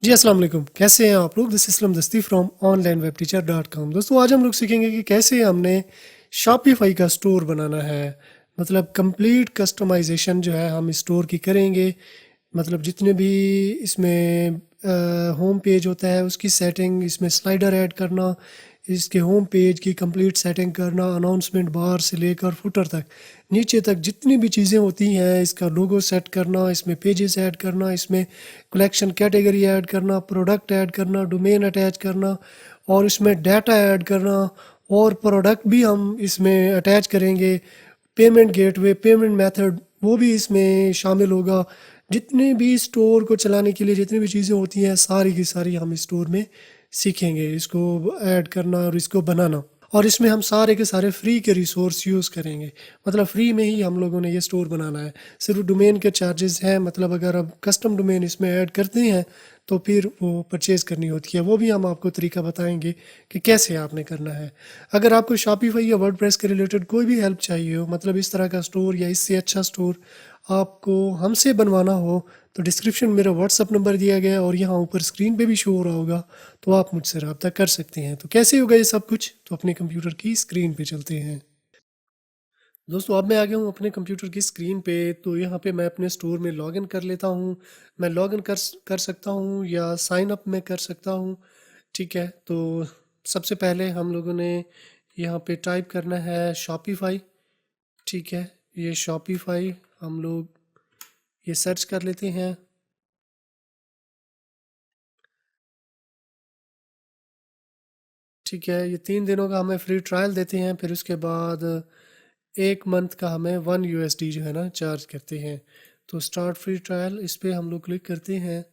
जी अस्सलाम वालेकुम। कैसे हैं आप लोग? दिस इस्लाम दस्ती फ्रॉम onlineWebTeacher.com। दोस्तों आज हम लोग सीखेंगे कि कैसे हमने शॉपिफाई का स्टोर बनाना है। मतलब कंप्लीट कस्टमाइजेशन जो है हम स्टोर की करेंगे। मतलब जितने भी इसमें होम पेज होता है उसकी सेटिंग, इसमें स्लाइडर ऐड करना, इसके होम पेज की कंप्लीट सेटिंग करना, अनाउंसमेंट बार से लेकर फुटर तक, नीचे तक जितनी भी चीज़ें होती हैं, इसका लोगो सेट करना, इसमें पेजेस ऐड करना, इसमें कलेक्शन कैटेगरी ऐड करना, प्रोडक्ट ऐड करना, डोमेन अटैच करना और इसमें डाटा ऐड करना और प्रोडक्ट भी हम इसमें अटैच करेंगे। पेमेंट गेटवे, पेमेंट मेथड वो भी इसमें शामिल होगा। जितने भी स्टोर को चलाने के लिए जितनी भी चीज़ें होती हैं सारी की सारी हम स्टोर में सीखेंगे, इसको ऐड करना और इसको बनाना। और इसमें हम सारे के सारे फ्री के रिसोर्स यूज़ करेंगे। मतलब फ्री में ही हम लोगों ने ये स्टोर बनाना है। सिर्फ डोमेन के चार्जेस हैं, मतलब अगर आप कस्टम डोमेन इसमें ऐड करते हैं तो फिर वो परचेज़ करनी होती है। वो भी हम आपको तरीका बताएंगे कि कैसे आपने करना है। अगर आपको शॉपिफाई या वर्डप्रेस के रिलेटेड कोई भी हेल्प चाहिए हो, मतलब इस तरह का स्टोर या इससे अच्छा स्टोर आपको हमसे बनवाना हो, तो डिस्क्रिप्शन में मेरा व्हाट्सअप नंबर दिया गया है और यहाँ ऊपर स्क्रीन पे भी शो हो रहा होगा, तो आप मुझसे रब्ता कर सकते हैं। तो कैसे होगा ये सब कुछ? तो अपने कंप्यूटर की स्क्रीन पे चलते हैं। दोस्तों अब मैं आ गया हूँ अपने कंप्यूटर की स्क्रीन पे। तो यहाँ पे मैं अपने स्टोर में लॉगिन कर लेता हूँ। मैं लॉगिन कर सकता हूँ या साइन अप में कर सकता हूँ। ठीक है, तो सबसे पहले हम लोगों ने यहाँ पे टाइप करना है शॉपिफाई। ठीक है, ये शॉपिफाई हम लोग ये सर्च कर लेते हैं। ठीक है, ये 3 दिनों का हमें फ्री ट्रायल देते हैं, फिर उसके बाद 1 मंथ का हमें 1 USD जो है ना चार्ज करते हैं। तो स्टार्ट फ्री ट्रायल इस पर हम लोग क्लिक करते हैं।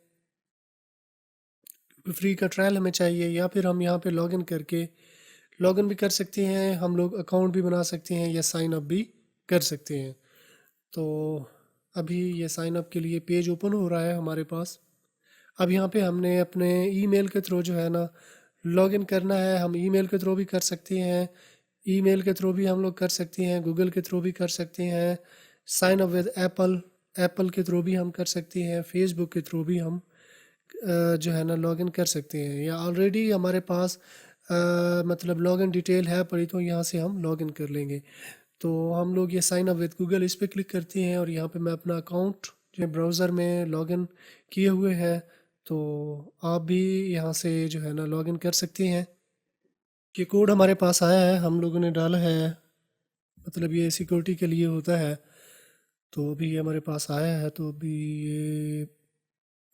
फ्री का ट्रायल हमें चाहिए, या फिर हम यहाँ पे लॉगिन करके लॉगिन भी कर सकते हैं, हम लोग अकाउंट भी बना सकते हैं या साइन अप भी कर सकते हैं। तो अभी ये साइन अप के लिए पेज ओपन हो रहा है हमारे पास। अब यहाँ पे हमने अपने ईमेल के थ्रू जो है ना लॉगिन करना है। हम ईमेल के थ्रू भी कर सकते हैं, ईमेल के थ्रू भी हम लोग कर सकते हैं, गूगल के थ्रू भी कर सकते हैं, sign up with Apple Apple के थ्रू भी हम कर सकते हैं, फेसबुक के थ्रू भी हम जो है ना लॉगिन कर सकते हैं, या ऑलरेडी हमारे पास मतलब लॉगिन डिटेल है पड़ी तो यहाँ से हम लॉगिन कर लेंगे। तो हम लोग ये साइन अप विद गूगल इस पर क्लिक करते हैं और यहाँ पे मैं अपना अकाउंट जो ब्राउज़र में लॉगिन किए हुए है, तो आप भी यहाँ से जो है ना लॉगिन कर सकते हैं। ये कोड हमारे पास आया है, हम लोगों ने डाला है, मतलब ये सिक्योरिटी के लिए होता है। तो अभी ये हमारे पास आया है, तो अभी ये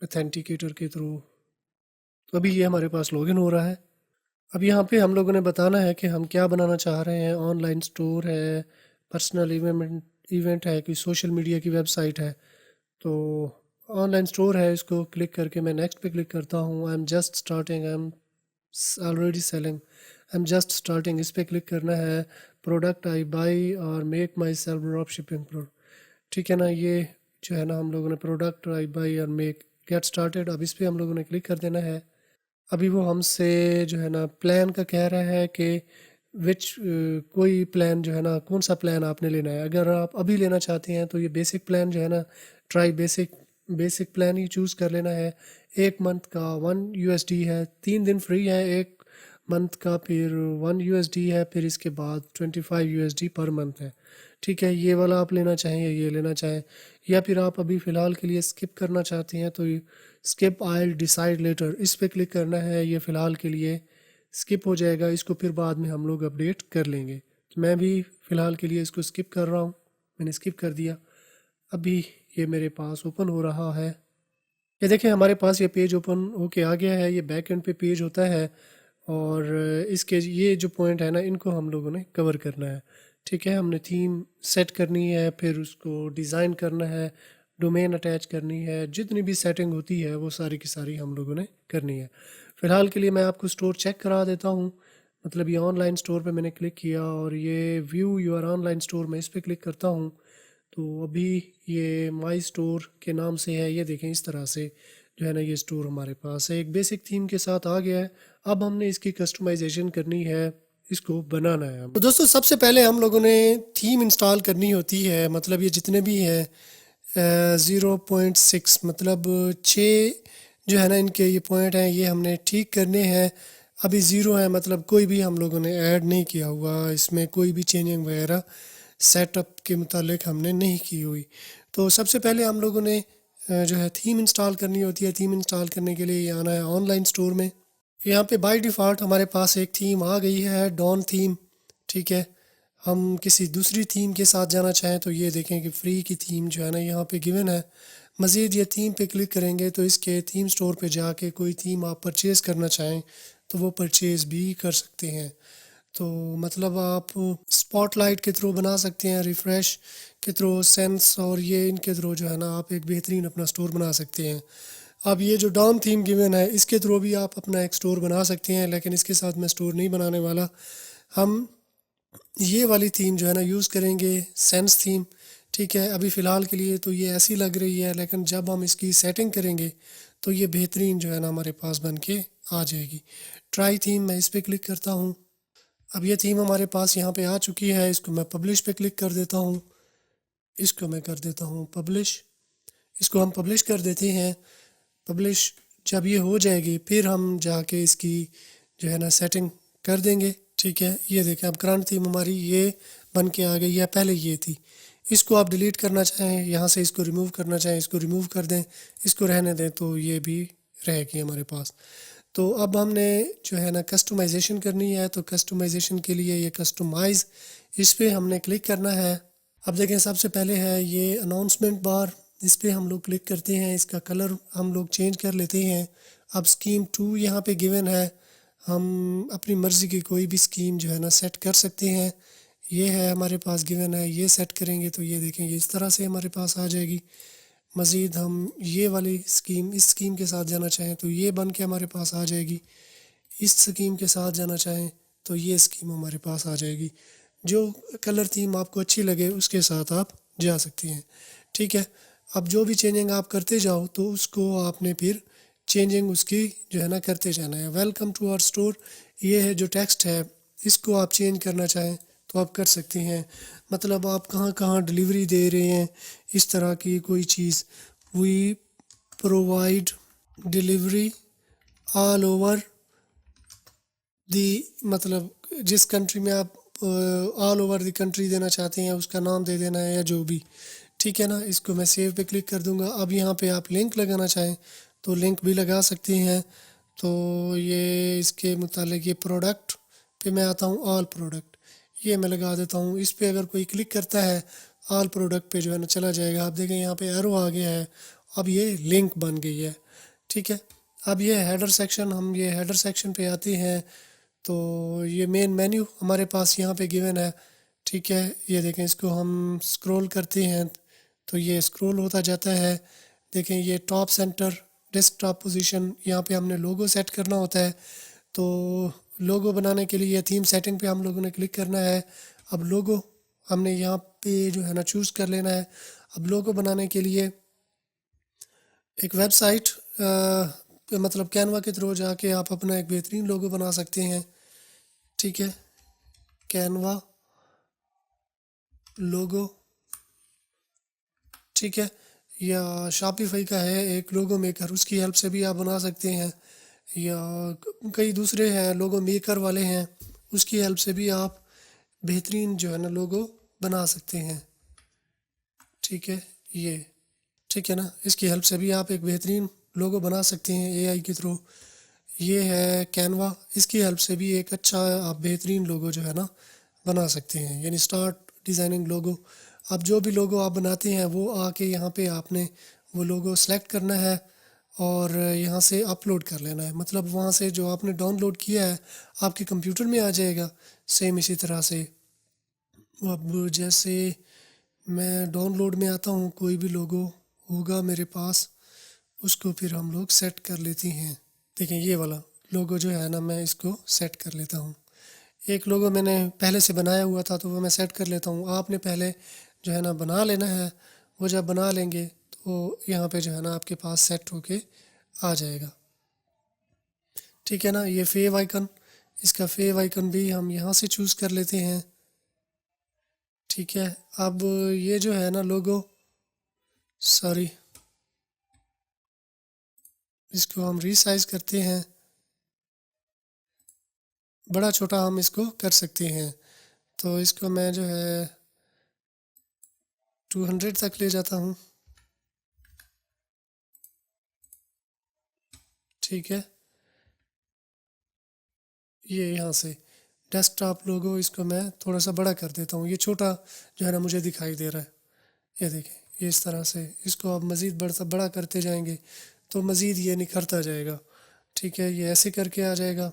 अथेंटिकेटर के थ्रू तो अभी ये हमारे पास लॉगिन हो रहा है। अब यहाँ पे हम लोगों ने बताना है कि हम क्या बनाना चाह रहे हैं। ऑनलाइन स्टोर है, पर्सनल इवेंट इवेंट है, कि सोशल मीडिया की वेबसाइट है। तो ऑनलाइन स्टोर है, इसको क्लिक करके मैं नेक्स्ट पे क्लिक करता हूँ। I am just starting, I am already selling, I am just starting इस पे क्लिक करना है। प्रोडक्ट आई बाई और make my self drop shipping. ठीक है ना, ये जो है ना हम लोगों ने प्रोडक्ट आई बाई और मेक गेट स्टार्टेड, अब इस पे हम लोगों ने क्लिक कर देना है। अभी वो हमसे जो है ना प्लान का कह रहा है कि विच कोई प्लान जो है ना कौन सा प्लान आपने लेना है। अगर आप अभी लेना चाहते हैं तो ये बेसिक प्लान जो है ना ट्राई बेसिक बेसिक प्लान ही चूज़ कर लेना है। 1 मंथ का 1 USD है, 3 दिन फ्री है। 1 मंथ का फिर 1 USD है, फिर इसके बाद 25 USD पर मंथ है। ठीक है, ये वाला आप लेना चाहें या ये लेना चाहें, या फिर आप अभी फ़िलहाल के लिए स्किप करना चाहते हैं तो स्किप आई डिसाइड लेटर इस पे क्लिक करना है। ये फ़िलहाल के लिए स्किप हो जाएगा, इसको फिर बाद में हम लोग अपडेट कर लेंगे। तो मैं भी फ़िलहाल के लिए इसको स्किप कर रहा हूँ, मैंने स्किप कर दिया। अभी ये मेरे पास ओपन हो रहा है। ये देखें हमारे पास ये पेज ओपन होके आ गया है। ये बैक एंड पे पेज होता है और इसके ये जो पॉइंट है ना इनको हम लोगों ने कवर करना है। ठीक है, हमने थीम सेट करनी है, फिर उसको डिज़ाइन करना है, डोमेन अटैच करनी है, जितनी भी सेटिंग होती है वो सारी की सारी हम लोगों ने करनी है। फ़िलहाल के लिए मैं आपको स्टोर चेक करा देता हूँ। मतलब ये ऑनलाइन स्टोर पे मैंने क्लिक किया और ये व्यू योर ऑनलाइन स्टोर में इस पर क्लिक करता हूँ। तो अभी ये माई स्टोर के नाम से है, ये देखें इस तरह से जो है ना ये स्टोर हमारे पास है, एक बेसिक थीम के साथ आ गया है। अब हमने इसकी कस्टमाइजेशन करनी है, इसको बनाना है हमें। तो दोस्तों सबसे पहले हम लोगों ने थीम इंस्टॉल करनी होती है। मतलब ये जितने भी हैं 0.6 मतलब 6 जो है ना इनके ये पॉइंट हैं ये हमने ठीक करने हैं। अभी ज़ीरो है, मतलब कोई भी हम लोगों ने ऐड नहीं किया हुआ इसमें, कोई भी चेंजिंग वगैरह सेटअप के मुतालिक हमने नहीं की हुई। तो सबसे पहले हम लोगों ने जो है थीम इंस्टॉल करनी होती है। थीम इंस्टॉल करने के लिए ये आना है ऑनलाइन स्टोर में। यहाँ पे बाय डिफ़ॉल्ट हमारे पास एक थीम आ गई है, डॉन थीम। ठीक है, हम किसी दूसरी थीम के साथ जाना चाहें तो ये देखें कि फ्री की थीम जो है ना यहाँ पे गिवन है। मज़ीद ये थीम पे क्लिक करेंगे तो इसके थीम स्टोर पे जाके कोई थीम आप परचेज़ करना चाहें तो वो परचेज़ भी कर सकते हैं। तो मतलब आप स्पॉटलाइट के थ्रू बना सकते हैं, रिफ़्रेश के थ्रू, सेंस और ये इनके थ्रू जो है ना आप एक बेहतरीन अपना स्टोर बना सकते हैं। अब ये जो डॉन थीम गिवन है इसके थ्रू भी आप अपना एक स्टोर बना सकते हैं, लेकिन इसके साथ मैं स्टोर नहीं बनाने वाला। हम ये वाली थीम जो है ना यूज़ करेंगे, सेंस थीम। ठीक है, अभी फ़िलहाल के लिए तो ये ऐसी लग रही है, लेकिन जब हम इसकी सेटिंग करेंगे तो ये बेहतरीन जो है ना हमारे पास बन के आ जाएगी। ट्राई थीम, मैं इस पर क्लिक करता हूँ। अब ये थीम हमारे पास यहाँ पे आ चुकी है। इसको मैं पब्लिश पे क्लिक कर देता हूँ। इसको मैं कर देता हूँ पब्लिश। इसको हम पब्लिश कर देते हैं। पब्लिश जब ये हो जाएगी फिर हम जाके इसकी जो है ना सेटिंग कर देंगे। ठीक है, ये देखें अब करंट थीम हमारी ये बन के आ गई है, पहले ये थी। इसको आप डिलीट करना चाहें, यहाँ से इसको रिमूव करना चाहें, इसको रिमूव कर दें, इसको रहने दें तो ये भी रहेगी हमारे पास। तो अब हमने जो है ना कस्टमाइजेशन करनी है, तो कस्टमाइजेशन के लिए ये कस्टमाइज़, इस पे हमने क्लिक करना है। अब देखें सबसे पहले है ये अनाउंसमेंट बार, इस पे हम लोग क्लिक करते हैं। इसका कलर हम लोग चेंज कर लेते हैं। अब स्कीम 2 यहाँ पे गिवन है, हम अपनी मर्ज़ी की कोई भी स्कीम जो है ना सेट कर सकते हैं। ये है हमारे पास गिवन है, ये सेट करेंगे तो ये देखें ये इस तरह से हमारे पास आ जाएगी। मज़ीद हम ये वाली स्कीम, इस स्कीम के साथ जाना चाहें तो ये बन के हमारे पास आ जाएगी। इस स्कीम के साथ जाना चाहें तो ये स्कीम हमारे पास आ जाएगी। जो कलर थीम आपको अच्छी लगे उसके साथ आप जा सकते हैं। ठीक है, अब जो भी चेंजिंग आप करते जाओ तो उसको आपने फिर चेंजिंग उसकी जो है ना करते जाना है। वेलकम टू आवर स्टोर, ये है जो टेक्स्ट है, इसको आप चेंज करना चाहें तो आप कर सकते हैं। मतलब आप कहाँ कहाँ डिलीवरी दे रहे हैं, इस तरह की कोई चीज़। We provide delivery all over the, मतलब जिस कंट्री में आप ऑल ओवर द कंट्री देना चाहते हैं उसका नाम दे देना है या जो भी। ठीक है ना, इसको मैं सेव पे क्लिक कर दूंगा। अब यहाँ पे आप लिंक लगाना चाहें तो लिंक भी लगा सकते हैं। तो ये इसके मुतालिक ये प्रोडक्ट पे मैं आता हूँ, ऑल प्रोडक्ट, ये मैं लगा देता हूँ। इस पे अगर कोई क्लिक करता है ऑल प्रोडक्ट पे जो है ना चला जाएगा। आप देखें यहाँ पे एरो आ गया है, अब ये लिंक बन गई है। ठीक है, अब ये हेडर सेक्शन, हम ये हेडर सेक्शन पे आते हैं तो ये मेन मेन्यू हमारे पास यहाँ पे गिवन है। ठीक है, ये देखें इसको हम स्क्रॉल करते हैं तो ये स्क्रॉल होता जाता है। देखें ये टॉप सेंटर डेस्कटॉप पोजीशन, यहाँ पे हमने लोगो सेट करना होता है। तो लोगो बनाने के लिए थीम सेटिंग पे हम लोगों ने क्लिक करना है। अब लोगो हमने यहाँ पे जो है ना चूज़ कर लेना है। अब लोगो बनाने के लिए एक वेबसाइट मतलब कैनवा के थ्रू जाके आप अपना एक बेहतरीन लोगो बना सकते हैं। ठीक है, कैनवा लोगो। ठीक है, या शॉपिफाई का है एक लोगो मेकर, उसकी हेल्प से भी आप बना सकते हैं। या कई दूसरे हैं लोगो मेकर वाले हैं, उसकी हेल्प से भी आप बेहतरीन जो है ना लोगो बना सकते हैं। ठीक है, ये ठीक है ना, इसकी हेल्प से भी आप एक बेहतरीन लोगो बना सकते हैं एआई के थ्रू। ये है कैनवा, इसकी हेल्प से भी एक अच्छा आप बेहतरीन लोगो जो है ना बना सकते हैं, यानी स्टार्ट डिज़ाइनिंग लोगो। अब जो भी लोगो आप बनाते हैं वो आके यहाँ पे आपने वो लोगो सेलेक्ट करना है और यहाँ से अपलोड कर लेना है। मतलब वहाँ से जो आपने डाउनलोड किया है आपके कंप्यूटर में आ जाएगा। सेम इसी तरह से अब जैसे मैं डाउनलोड में आता हूँ, कोई भी लोगो होगा मेरे पास उसको फिर हम लोग सेट कर लेते हैं। देखें ये वाला लोगो जो है ना मैं इसको सेट कर लेता हूँ। एक लोगो मैंने पहले से बनाया हुआ था तो वो मैं सेट कर लेता हूँ। आपने पहले जो है ना बना लेना है, वो जब बना लेंगे तो यहाँ पे जो है ना आपके पास सेट होके आ जाएगा। ठीक है ना, ये फेव आइकन, इसका फेव आइकन भी हम यहाँ से चूज़ कर लेते हैं। ठीक है, अब ये जो है ना लोगो, सॉरी इसको हम रीसाइज करते हैं, बड़ा छोटा हम इसको कर सकते हैं। तो इसको मैं जो है 200 तक ले जाता हूँ। ठीक है, ये यहाँ से डेस्कटॉप लोगो इसको मैं थोड़ा सा बड़ा कर देता हूँ, ये छोटा जो है ना मुझे दिखाई दे रहा है। ये देखें, ये इस तरह से इसको आप मज़ीद बड़ा बड़ा करते जाएंगे तो मज़ीद ये निखरता जाएगा। ठीक है, ये ऐसे करके आ जाएगा।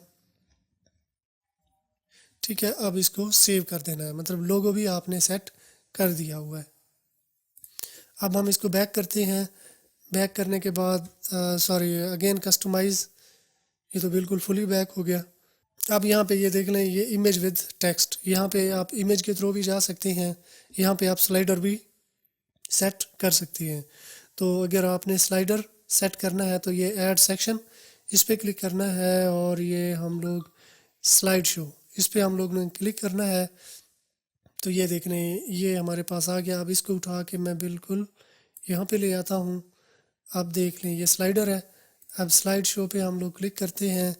ठीक है, अब इसको सेव कर देना है, मतलब लोगो भी आपने सेट कर दिया हुआ है। अब हम इसको बैक करते हैं। बैक करने के बाद सॉरी अगेन कस्टमाइज़, ये तो बिल्कुल फुली बैक हो गया। अब यहाँ पे ये देख लें, ये इमेज विद टेक्स्ट, यहाँ पे आप इमेज के थ्रू भी जा सकते हैं, यहाँ पे आप स्लाइडर भी सेट कर सकती हैं। तो अगर आपने स्लाइडर सेट करना है तो ये ऐड सेक्शन, इस पर क्लिक करना है और ये हम लोग स्लाइड शो, इस पर हम लोग ने क्लिक करना है। तो ये देख लें, ये हमारे पास आ गया। अब इसको उठा के मैं बिल्कुल यहाँ पे ले आता हूँ। अब देख लें, ये स्लाइडर है। अब स्लाइड शो पे हम लोग क्लिक करते हैं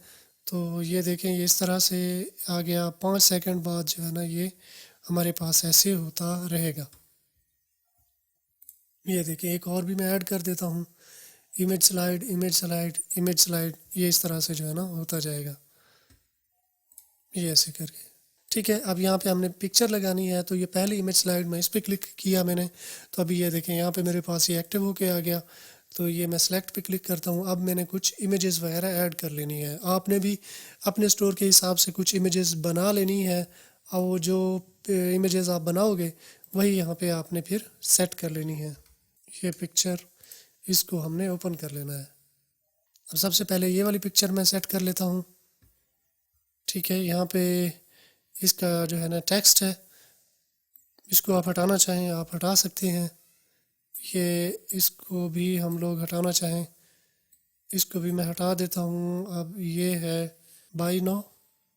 तो ये देखें, ये इस तरह से आ गया। 5 सेकंड बाद जो है ना ये हमारे पास ऐसे होता रहेगा। ये देखें, एक और भी मैं ऐड कर देता हूँ, image slide, image slide, image slide, ये इस तरह से जो है ना होता जाएगा, ये ऐसे करके। ठीक है, अब यहाँ पे हमने पिक्चर लगानी है तो ये पहली इमेज स्लाइड में इस पर क्लिक किया मैंने, तो अभी ये देखें यहाँ पे मेरे पास ये एक्टिव होके आ गया। तो ये मैं सेलेक्ट पे क्लिक करता हूँ। अब मैंने कुछ इमेजेस वगैरह ऐड कर लेनी है। आपने भी अपने स्टोर के हिसाब से कुछ इमेजेस बना लेनी है, और वो जो इमेजेस आप बनाओगे वही यहाँ पे आपने फिर सेट कर लेनी है। ये पिक्चर, इसको हमने ओपन कर लेना है। अब सबसे पहले ये वाली पिक्चर मैं सेट कर लेता हूँ। ठीक है, यहाँ पे इसका जो है ना टेक्स्ट है, इसको आप हटाना चाहें आप हटा सकते हैं। ये इसको भी हम लोग हटाना चाहें, इसको भी मैं हटा देता हूँ। अब ये है बाई नो।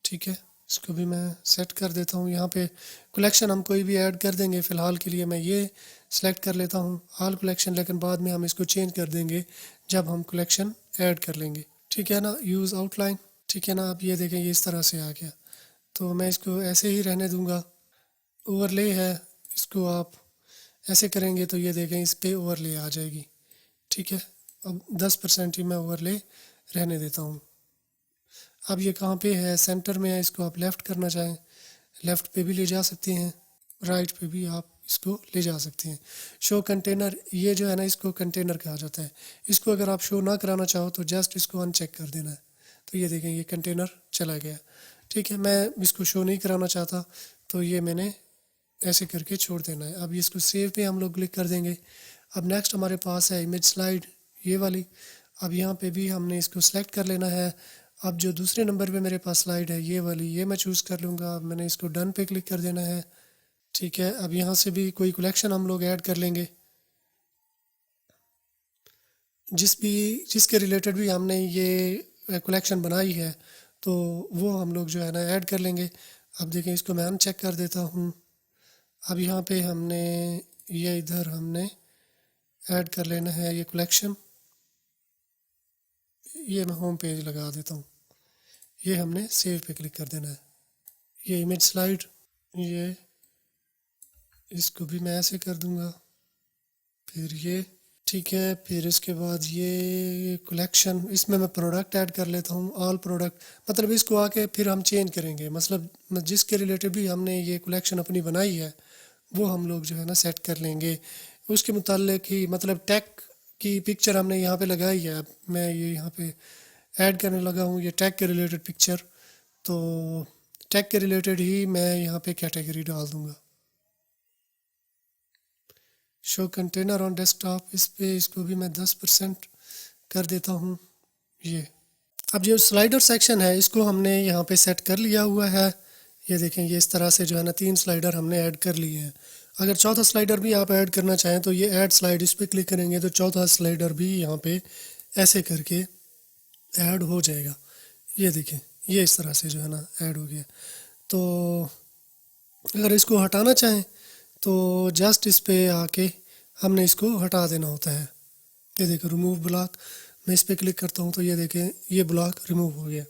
ठीक है, इसको भी मैं सेट कर देता हूँ। यहाँ पे कलेक्शन हम कोई भी ऐड कर देंगे, फ़िलहाल के लिए मैं ये सेलेक्ट कर लेता हूँ ऑल कलेक्शन, लेकिन बाद में हम इसको चेंज कर देंगे जब हम कलेक्शन ऐड कर लेंगे। ठीक है ना, यूज़ आउटलाइन। ठीक है ना, आप ये देखें, ये इस तरह से आ गया। तो मैं इसको ऐसे ही रहने दूँगा। ओवरले है, इसको आप ऐसे करेंगे तो ये देखें इस पे ओवरले आ जाएगी। ठीक है, अब 10% ही मैं ओवरले रहने देता हूँ। अब ये कहाँ पे है, सेंटर में है, इसको आप लेफ़्ट करना चाहें लेफ़्ट पे भी ले जा सकते हैं, राइट पे भी आप इसको ले जा सकते हैं। शो कंटेनर, ये जो है ना इसको कंटेनर कहा जाता है। इसको अगर आप शो ना कराना चाहो तो जस्ट इसको अनचेक कर देना है। तो ये देखें, ये कंटेनर चला गया। ठीक है, मैं इसको शो नहीं कराना चाहता तो ये मैंने ऐसे करके छोड़ देना है। अब इसको सेव पे हम लोग क्लिक कर देंगे। अब नेक्स्ट हमारे पास है इमेज स्लाइड, ये वाली। अब यहाँ पे भी हमने इसको सेलेक्ट कर लेना है। अब जो दूसरे नंबर पे मेरे पास स्लाइड है ये वाली, ये मैं चूज़ कर लूँगा। अब मैंने इसको डन पे क्लिक कर देना है। ठीक है, अब यहाँ से भी कोई कलेक्शन हम लोग ऐड कर लेंगे, जिसके रिलेटेड भी हमने ये कलेक्शन बनाई है तो वो हम लोग जो है ना ऐड कर लेंगे। अब देखें, इसको मैं अनचेक कर देता हूँ। अब यहाँ पे हमने ये इधर हमने ऐड कर लेना है ये कलेक्शन, ये मैं होम पेज लगा देता हूँ। ये हमने सेव पे क्लिक कर देना है। ये इमेज स्लाइड, ये इसको भी मैं ऐसे कर दूँगा, फिर ये। ठीक है, फिर इसके बाद ये कलेक्शन, इसमें मैं प्रोडक्ट ऐड कर लेता हूँ, ऑल प्रोडक्ट। मतलब इसको आके फिर हम चेंज करेंगे, मतलब जिसके रिलेटेड भी हमने ये कलेक्शन अपनी बनाई है वो हम लोग जो है ना सेट कर लेंगे उसके मुताल्लिक ही। मतलब टैग की पिक्चर हमने यहाँ पे लगाई है, अब मैं ये यहाँ पे ऐड करने लगा हूँ ये टैग के रिलेटेड पिक्चर। तो टैग के रिलेटेड ही मैं यहाँ पे कैटेगरी डाल दूँगा, शो कंटेनर ऑन डेस्कटॉप, इस पे इसको भी मैं 10% कर देता हूँ। ये अब जो स्लाइडर सेक्शन है इसको हमने यहाँ पे सेट कर लिया हुआ है। ये देखें, ये इस तरह से जो है ना 3 स्लाइडर हमने ऐड कर लिए हैं। अगर चौथा स्लाइडर भी आप ऐड करना चाहें तो ये ऐड स्लाइड, इस पर क्लिक करेंगे तो चौथा स्लाइडर भी यहाँ पे ऐसे करके ऐड हो जाएगा। ये देखें, ये इस तरह से जो है ना ऐड हो गया। तो अगर इसको हटाना चाहें तो जस्ट इस पे आके हमने इसको हटा देना होता है। ये देखो, रिमूव ब्लॉक, मैं इस पर क्लिक करता हूँ तो ये देखें ये ब्लॉक रिमूव हो गया।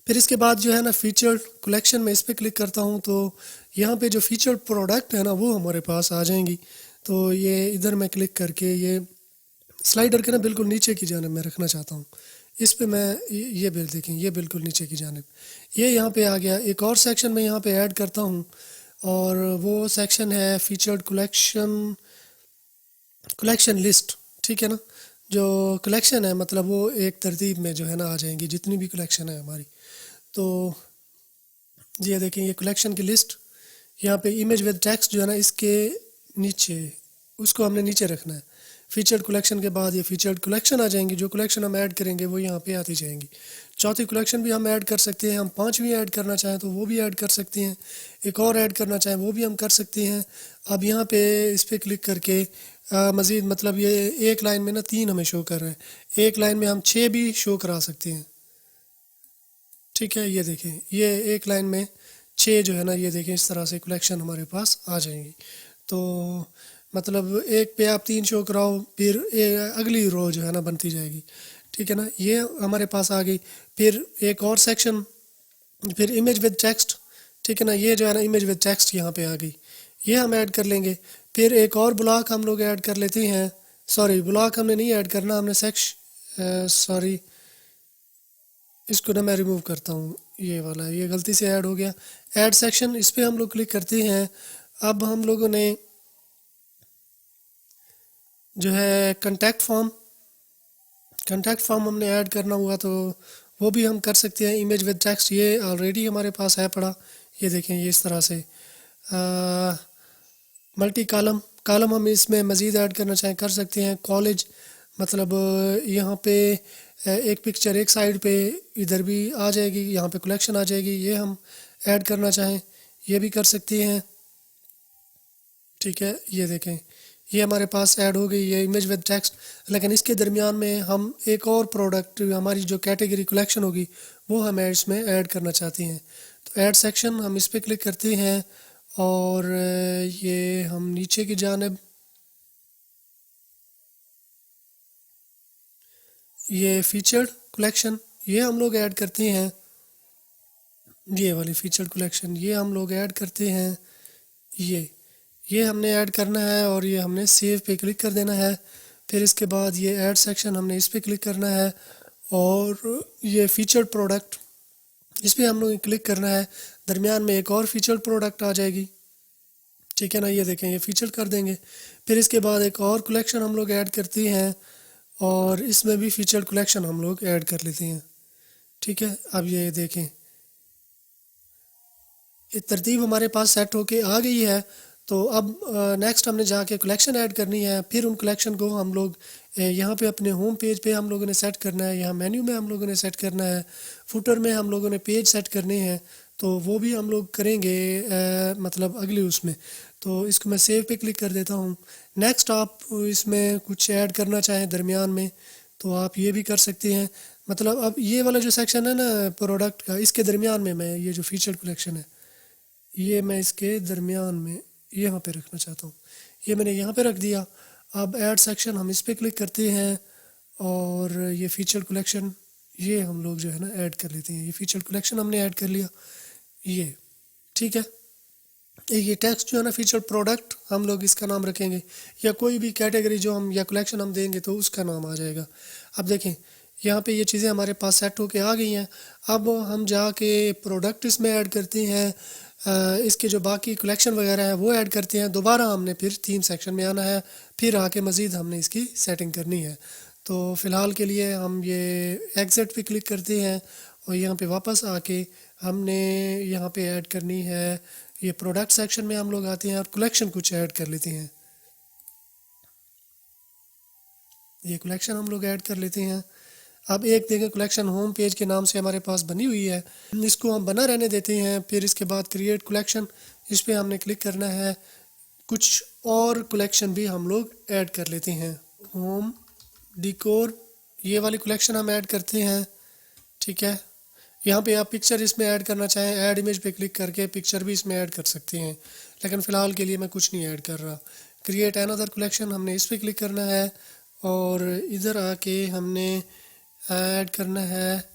फिर इसके बाद जो है ना फीचर्ड कलेक्शन में इस पर क्लिक करता हूँ तो यहाँ पे जो फीचर्ड प्रोडक्ट है ना वो हमारे पास आ जाएंगी। तो ये इधर मैं क्लिक करके ये स्लाइडर के ना बिल्कुल नीचे की जानिब मैं रखना चाहता हूँ। इस पे मैं ये बिल देखें ये बिल्कुल नीचे की जानिब ये यहाँ पे आ गया। एक और सेक्शन मैं यहाँ पे ऐड करता हूँ और वो सेक्शन है फीचर्ड कलेक्शन लिस्ट, ठीक है ना। जो कलेक्शन है मतलब वो एक तरतीब में जो है ना आ जाएंगी जितनी भी कलेक्शन है हमारी। तो ये देखें ये कलेक्शन की लिस्ट यहाँ पे इमेज विद टेक्स्ट जो है ना इसके नीचे उसको हमने नीचे रखना है। फीचर्ड कलेक्शन के बाद ये फीचर्ड कलेक्शन आ जाएंगी, जो कलेक्शन हम ऐड करेंगे वो यहाँ पे आती जाएंगी। चौथी कलेक्शन भी हम ऐड कर सकते हैं, हम पांचवी ऐड करना चाहें तो वो भी ऐड कर सकते हैं, एक और ऐड करना चाहें वो भी हम कर सकते हैं। अब यहाँ पे इस पर क्लिक करके मज़ीद मतलब ये एक लाइन में ना 3 हमें शो कर रहा है, एक लाइन में हम 6 भी शो करा सकते हैं, ठीक है। ये देखें ये एक लाइन में 6 जो है ना ये देखें इस तरह से कलेक्शन हमारे पास आ जाएंगी। तो मतलब एक पे आप 3 शो कराओ फिर अगली रो जो है ना बनती जाएगी, ठीक है ना। ये हमारे पास आ गई। फिर एक और सेक्शन फिर इमेज विद टेक्स्ट, ठीक है ना। ये जो है ना इमेज विद टेक्स्ट यहाँ पे आ गई, ये हम ऐड कर लेंगे। फिर एक और ब्लॉक हम लोग ऐड कर लेते हैं, सॉरी ब्लॉक हमने नहीं ऐड करना, हमने सॉरी इसको ना मैं रिमूव करता हूँ, ये वाला ये गलती से ऐड हो गया। ऐड सेक्शन इस पर हम लोग क्लिक करते हैं। अब हम लोगों ने जो है कंटेक्ट फॉर्म हमने ऐड करना हुआ तो वो भी हम कर सकते हैं। इमेज विद टेक्स्ट ये ऑलरेडी हमारे पास है पड़ा, ये देखें ये इस तरह से। मल्टी कॉलम हम इसमें मज़ीद ऐड करना चाहें कर सकते हैं। कॉलेज मतलब यहाँ पे एक पिक्चर एक साइड पे इधर भी आ जाएगी, यहाँ पे कलेक्शन आ जाएगी, ये हम ऐड करना चाहें ये भी कर सकते हैं, ठीक है। ये देखें ये हमारे पास ऐड हो गई ये इमेज विद टेक्स्ट। लेकिन इसके दरमियान में हम एक और प्रोडक्ट हमारी जो कैटेगरी कलेक्शन होगी वो हम इसमें ऐड करना चाहते हैं। तो ऐड सेक्शन हम इस पर क्लिक करते हैं और ये हम नीचे की जानिब ये फीचर्ड कलेक्शन ये हम लोग ऐड करते हैं, ये वाली फीचर्ड कलेक्शन ये हम लोग ऐड करते हैं। ये हमने ऐड करना है और ये हमने सेव पे क्लिक कर देना है। फिर इसके बाद ये ऐड सेक्शन हमने इस पर क्लिक करना है और ये फीचर्ड प्रोडक्ट इस पर हम लोग क्लिक करना है। दरमियान में एक और फीचर्ड प्रोडक्ट आ जाएगी, ठीक है ना। ये देखें ये फीचर कर देंगे। फिर इसके बाद एक और कलेक्शन हम लोग ऐड करते हैं और इसमें भी फीचर्ड कलेक्शन हम लोग ऐड कर लेते हैं, ठीक है। अब ये देखें ये तरतीब हमारे पास सेट होके आ गई है। तो अब नेक्स्ट हमने जाके कलेक्शन ऐड करनी है। फिर उन कलेक्शन को हम लोग यहाँ पे अपने होम पेज पे हम लोगों ने सेट करना है, यहाँ मेन्यू में हम लोगों ने सेट करना है, फुटर में हम लोगों ने पेज सेट करने हैं। तो वो भी हम लोग करेंगे मतलब अगली उसमें। तो इसको मैं सेव पे क्लिक कर देता हूँ। नेक्स्ट आप इसमें कुछ ऐड करना चाहें दरमियान में तो आप ये भी कर सकते हैं। मतलब अब ये वाला जो सेक्शन है ना प्रोडक्ट का इसके दरमियान में मैं ये जो फीचर कलेक्शन है ये मैं इसके दरमियान में यहाँ पे रखना चाहता हूँ, ये मैंने यहाँ पे रख दिया। अब ऐड सेक्शन हम इस पर क्लिक करते हैं और ये फीचर कलेक्शन ये हम लोग जो है ना ऐड कर लेते हैं। ये फीचर कलेक्शन हमने ऐड कर लिया, ये ठीक है। ये टेक्स्ट जो है ना फीचर प्रोडक्ट हम लोग इसका नाम रखेंगे या कोई भी कैटेगरी जो हम या कलेक्शन हम देंगे तो उसका नाम आ जाएगा। अब देखें यहाँ पे ये चीज़ें हमारे पास सेट होके आ गई हैं। अब हम जाके प्रोडक्ट इसमें ऐड करते हैं, इसके जो बाकी कलेक्शन वगैरह है वो ऐड करते हैं। दोबारा हमने फिर थीम सेक्शन में आना है, फिर आके मज़ीद हमने इसकी सेटिंग करनी है। तो फ़िलहाल के लिए हम ये एग्ज़िट पे क्लिक करते हैं और यहाँ पे वापस आके हमने यहाँ पे ऐड करनी है। ये प्रोडक्ट सेक्शन में हम लोग आते हैं और कलेक्शन कुछ ऐड कर लेते हैं। ये कलेक्शन हम लोग ऐड कर लेते हैं। अब एक देखें कलेक्शन होम पेज के नाम से हमारे पास बनी हुई है, इसको हम बना रहने देते हैं। फिर इसके बाद क्रिएट कलेक्शन इस पर हमने क्लिक करना है। कुछ और कलेक्शन भी हम लोग ऐड कर लेते हैं। होम डिकोर ये वाली कलेक्शन हम ऐड करते हैं, ठीक है। यहाँ पे आप पिक्चर इसमें ऐड करना चाहें ऐड इमेज पे क्लिक करके पिक्चर भी इसमें ऐड कर सकते हैं, लेकिन फ़िलहाल के लिए मैं कुछ नहीं ऐड कर रहा। क्रिएट अनदर कलेक्शन हमने इस पर क्लिक करना है और इधर आके हमने ऐड करना है,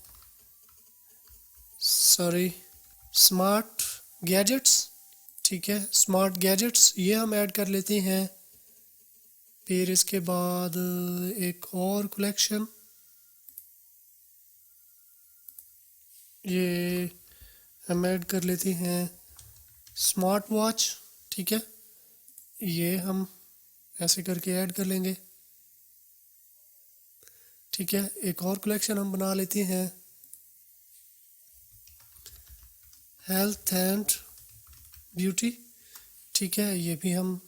सॉरी, स्मार्ट गैजेट्स। ठीक है, स्मार्ट गैजेट्स ये हम ऐड कर लेते हैं। फिर इसके बाद एक और कलेक्शन, ये हम ऐड कर लेते हैं स्मार्ट वॉच। ठीक है, ये हम ऐसे करके ऐड कर लेंगे। ठीक है, एक और कलेक्शन हम बना लेते हैं हेल्थ एंड ब्यूटी। ठीक है, ये भी हम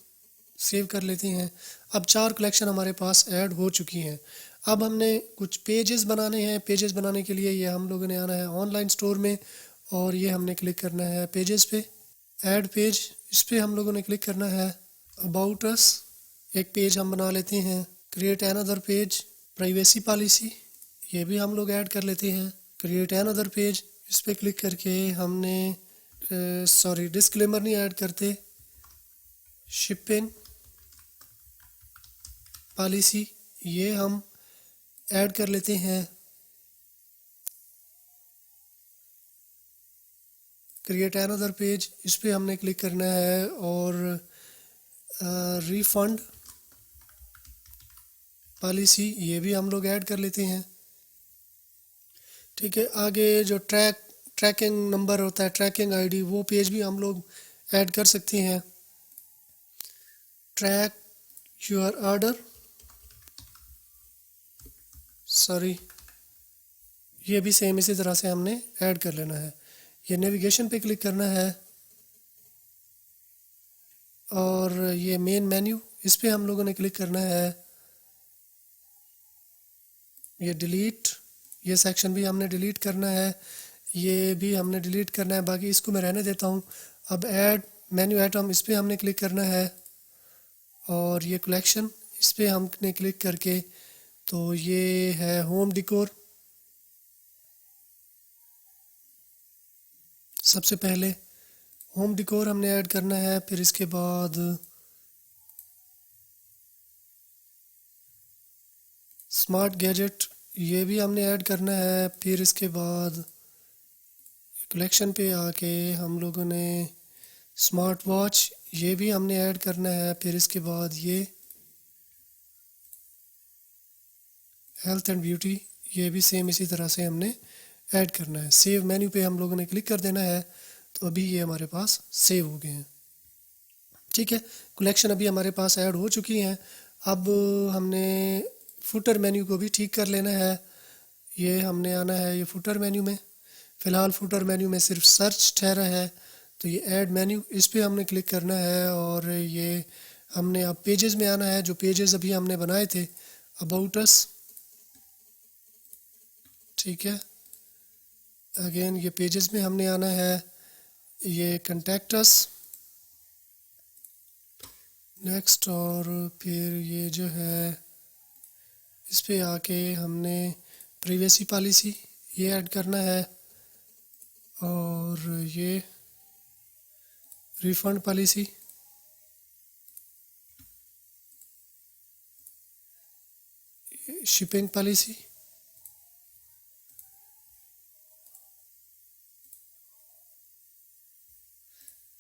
सेव कर लेते हैं। अब 4 कलेक्शन हमारे पास ऐड हो चुकी हैं। अब हमने कुछ पेजेस बनाने हैं। पेजेस बनाने के लिए ये हम लोगों ने आना है ऑनलाइन स्टोर में, और ये हमने क्लिक करना है पेजेस पे, ऐड पेज, इस पे हम लोगों ने क्लिक करना है। अबाउट अस एक पेज हम बना लेते हैं। Create another page, privacy policy ये भी हम लोग ऐड कर लेते हैं। क्रिएट अनदर पेज, इस पे क्लिक करके हमने सॉरी डिस्क्लेमर नहीं ऐड करते, शिपिंग पॉलिसी ये हम ऐड कर लेते हैं। क्रिएट अनदर पेज, इस पे हमने क्लिक करना है, और रिफंड पॉलिसी ये भी हम लोग ऐड कर लेते हैं। ठीक है, आगे जो ट्रैकिंग नंबर होता है, ट्रैकिंग आईडी, वो पेज भी हम लोग ऐड कर सकते हैं। ट्रैक योर ऑर्डर, सॉरी, ये भी सेम इसी तरह से हमने ऐड कर लेना है। ये नेविगेशन पे क्लिक करना है, और ये मेन मेन्यू, इस पे हम लोगों ने क्लिक करना है। ये डिलीट, ये सेक्शन भी हमने डिलीट करना है, ये भी हमने डिलीट करना है, बाकी इसको मैं रहने देता हूँ। अब ऐड मेन्यू आइटम, इस पे हमने क्लिक करना है, और ये कलेक्शन, इस पे हमने क्लिक करके, तो ये है होम डिकोर। सबसे पहले होम डिकोर हमने ऐड करना है, फिर इसके बाद स्मार्ट गैजेट ये भी हमने ऐड करना है, फिर इसके बाद कलेक्शन पे आके हम लोगों ने स्मार्ट वॉच ये भी हमने ऐड करना है, फिर इसके बाद ये हेल्थ एंड ब्यूटी ये भी सेम इसी तरह से हमने ऐड करना है। सेव मेन्यू पे हम लोगों ने क्लिक कर देना है, तो अभी ये हमारे पास सेव हो गए हैं। ठीक है, कलेक्शन अभी हमारे पास ऐड हो चुकी हैं। अब हमने फुटर मेन्यू को भी ठीक कर लेना है। ये हमने आना है ये फुटर मेन्यू में। फ़िलहाल फुटर मेन्यू में सिर्फ सर्च ठहरा है, तो ये ऐड मेन्यू, इस पे हमने क्लिक करना है, और ये हमने अब पेजेस में आना है, जो पेजेस अभी हमने बनाए थे, अबाउट अस। ठीक है, अगेन ये पेजेस में हमने आना है, ये कॉन्टैक्ट अस नेक्स्ट, और फिर ये जो है इस पे आके हमने प्राइवेसी पॉलिसी ये ऐड करना है, और ये refund policy, shipping policy,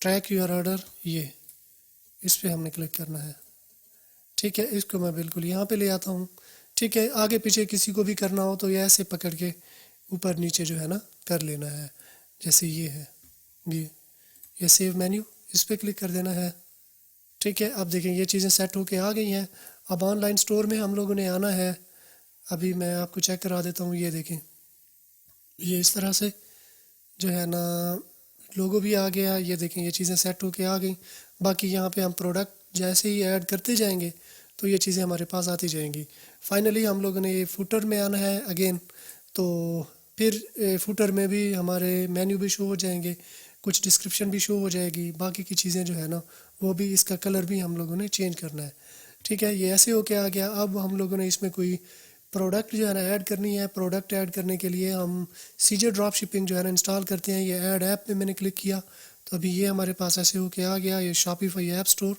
track your order ये इस पे हमने क्लिक करना है। ठीक है, इसको मैं बिल्कुल यहाँ पे ले आता हूँ। ठीक है, आगे पीछे किसी को भी करना हो तो ये ऐसे पकड़ के ऊपर नीचे जो है ना कर लेना है, जैसे ये है, ये सेव मेन्यू, इस पे क्लिक कर देना है। ठीक है, अब देखें ये चीज़ें सेट होके आ गई हैं। अब ऑनलाइन स्टोर में हम लोगों ने आना है। अभी मैं आपको चेक करा देता हूँ, ये देखें, ये इस तरह से जो है ना लोगो भी आ गया। ये देखें ये चीज़ें सेट होके आ गई। बाकी यहाँ पे हम प्रोडक्ट जैसे ही ऐड करते जाएंगे तो ये चीज़ें हमारे पास आती जाएंगी। फाइनली हम लोगों ने ये फुटर में आना है अगेन, तो फिर फुटर में भी हमारे मेन्यू भी शो हो जाएंगे, कुछ डिस्क्रिप्शन भी शो हो जाएगी। बाकी की चीज़ें जो है ना वो भी, इसका कलर भी हम लोगों ने चेंज करना है। ठीक है, ये ऐसे होके आ गया। अब हम लोगों ने इसमें कोई प्रोडक्ट जो है ना ऐड करनी है। प्रोडक्ट ऐड करने के लिए हम सीजे ड्रॉप शिपिंग जो है ना इंस्टॉल करते हैं। ये ऐड ऐप पे मैंने क्लिक किया, तो अभी ये हमारे पास ऐसे होके आ गया, ये शॉपिफाई ऐप स्टोर,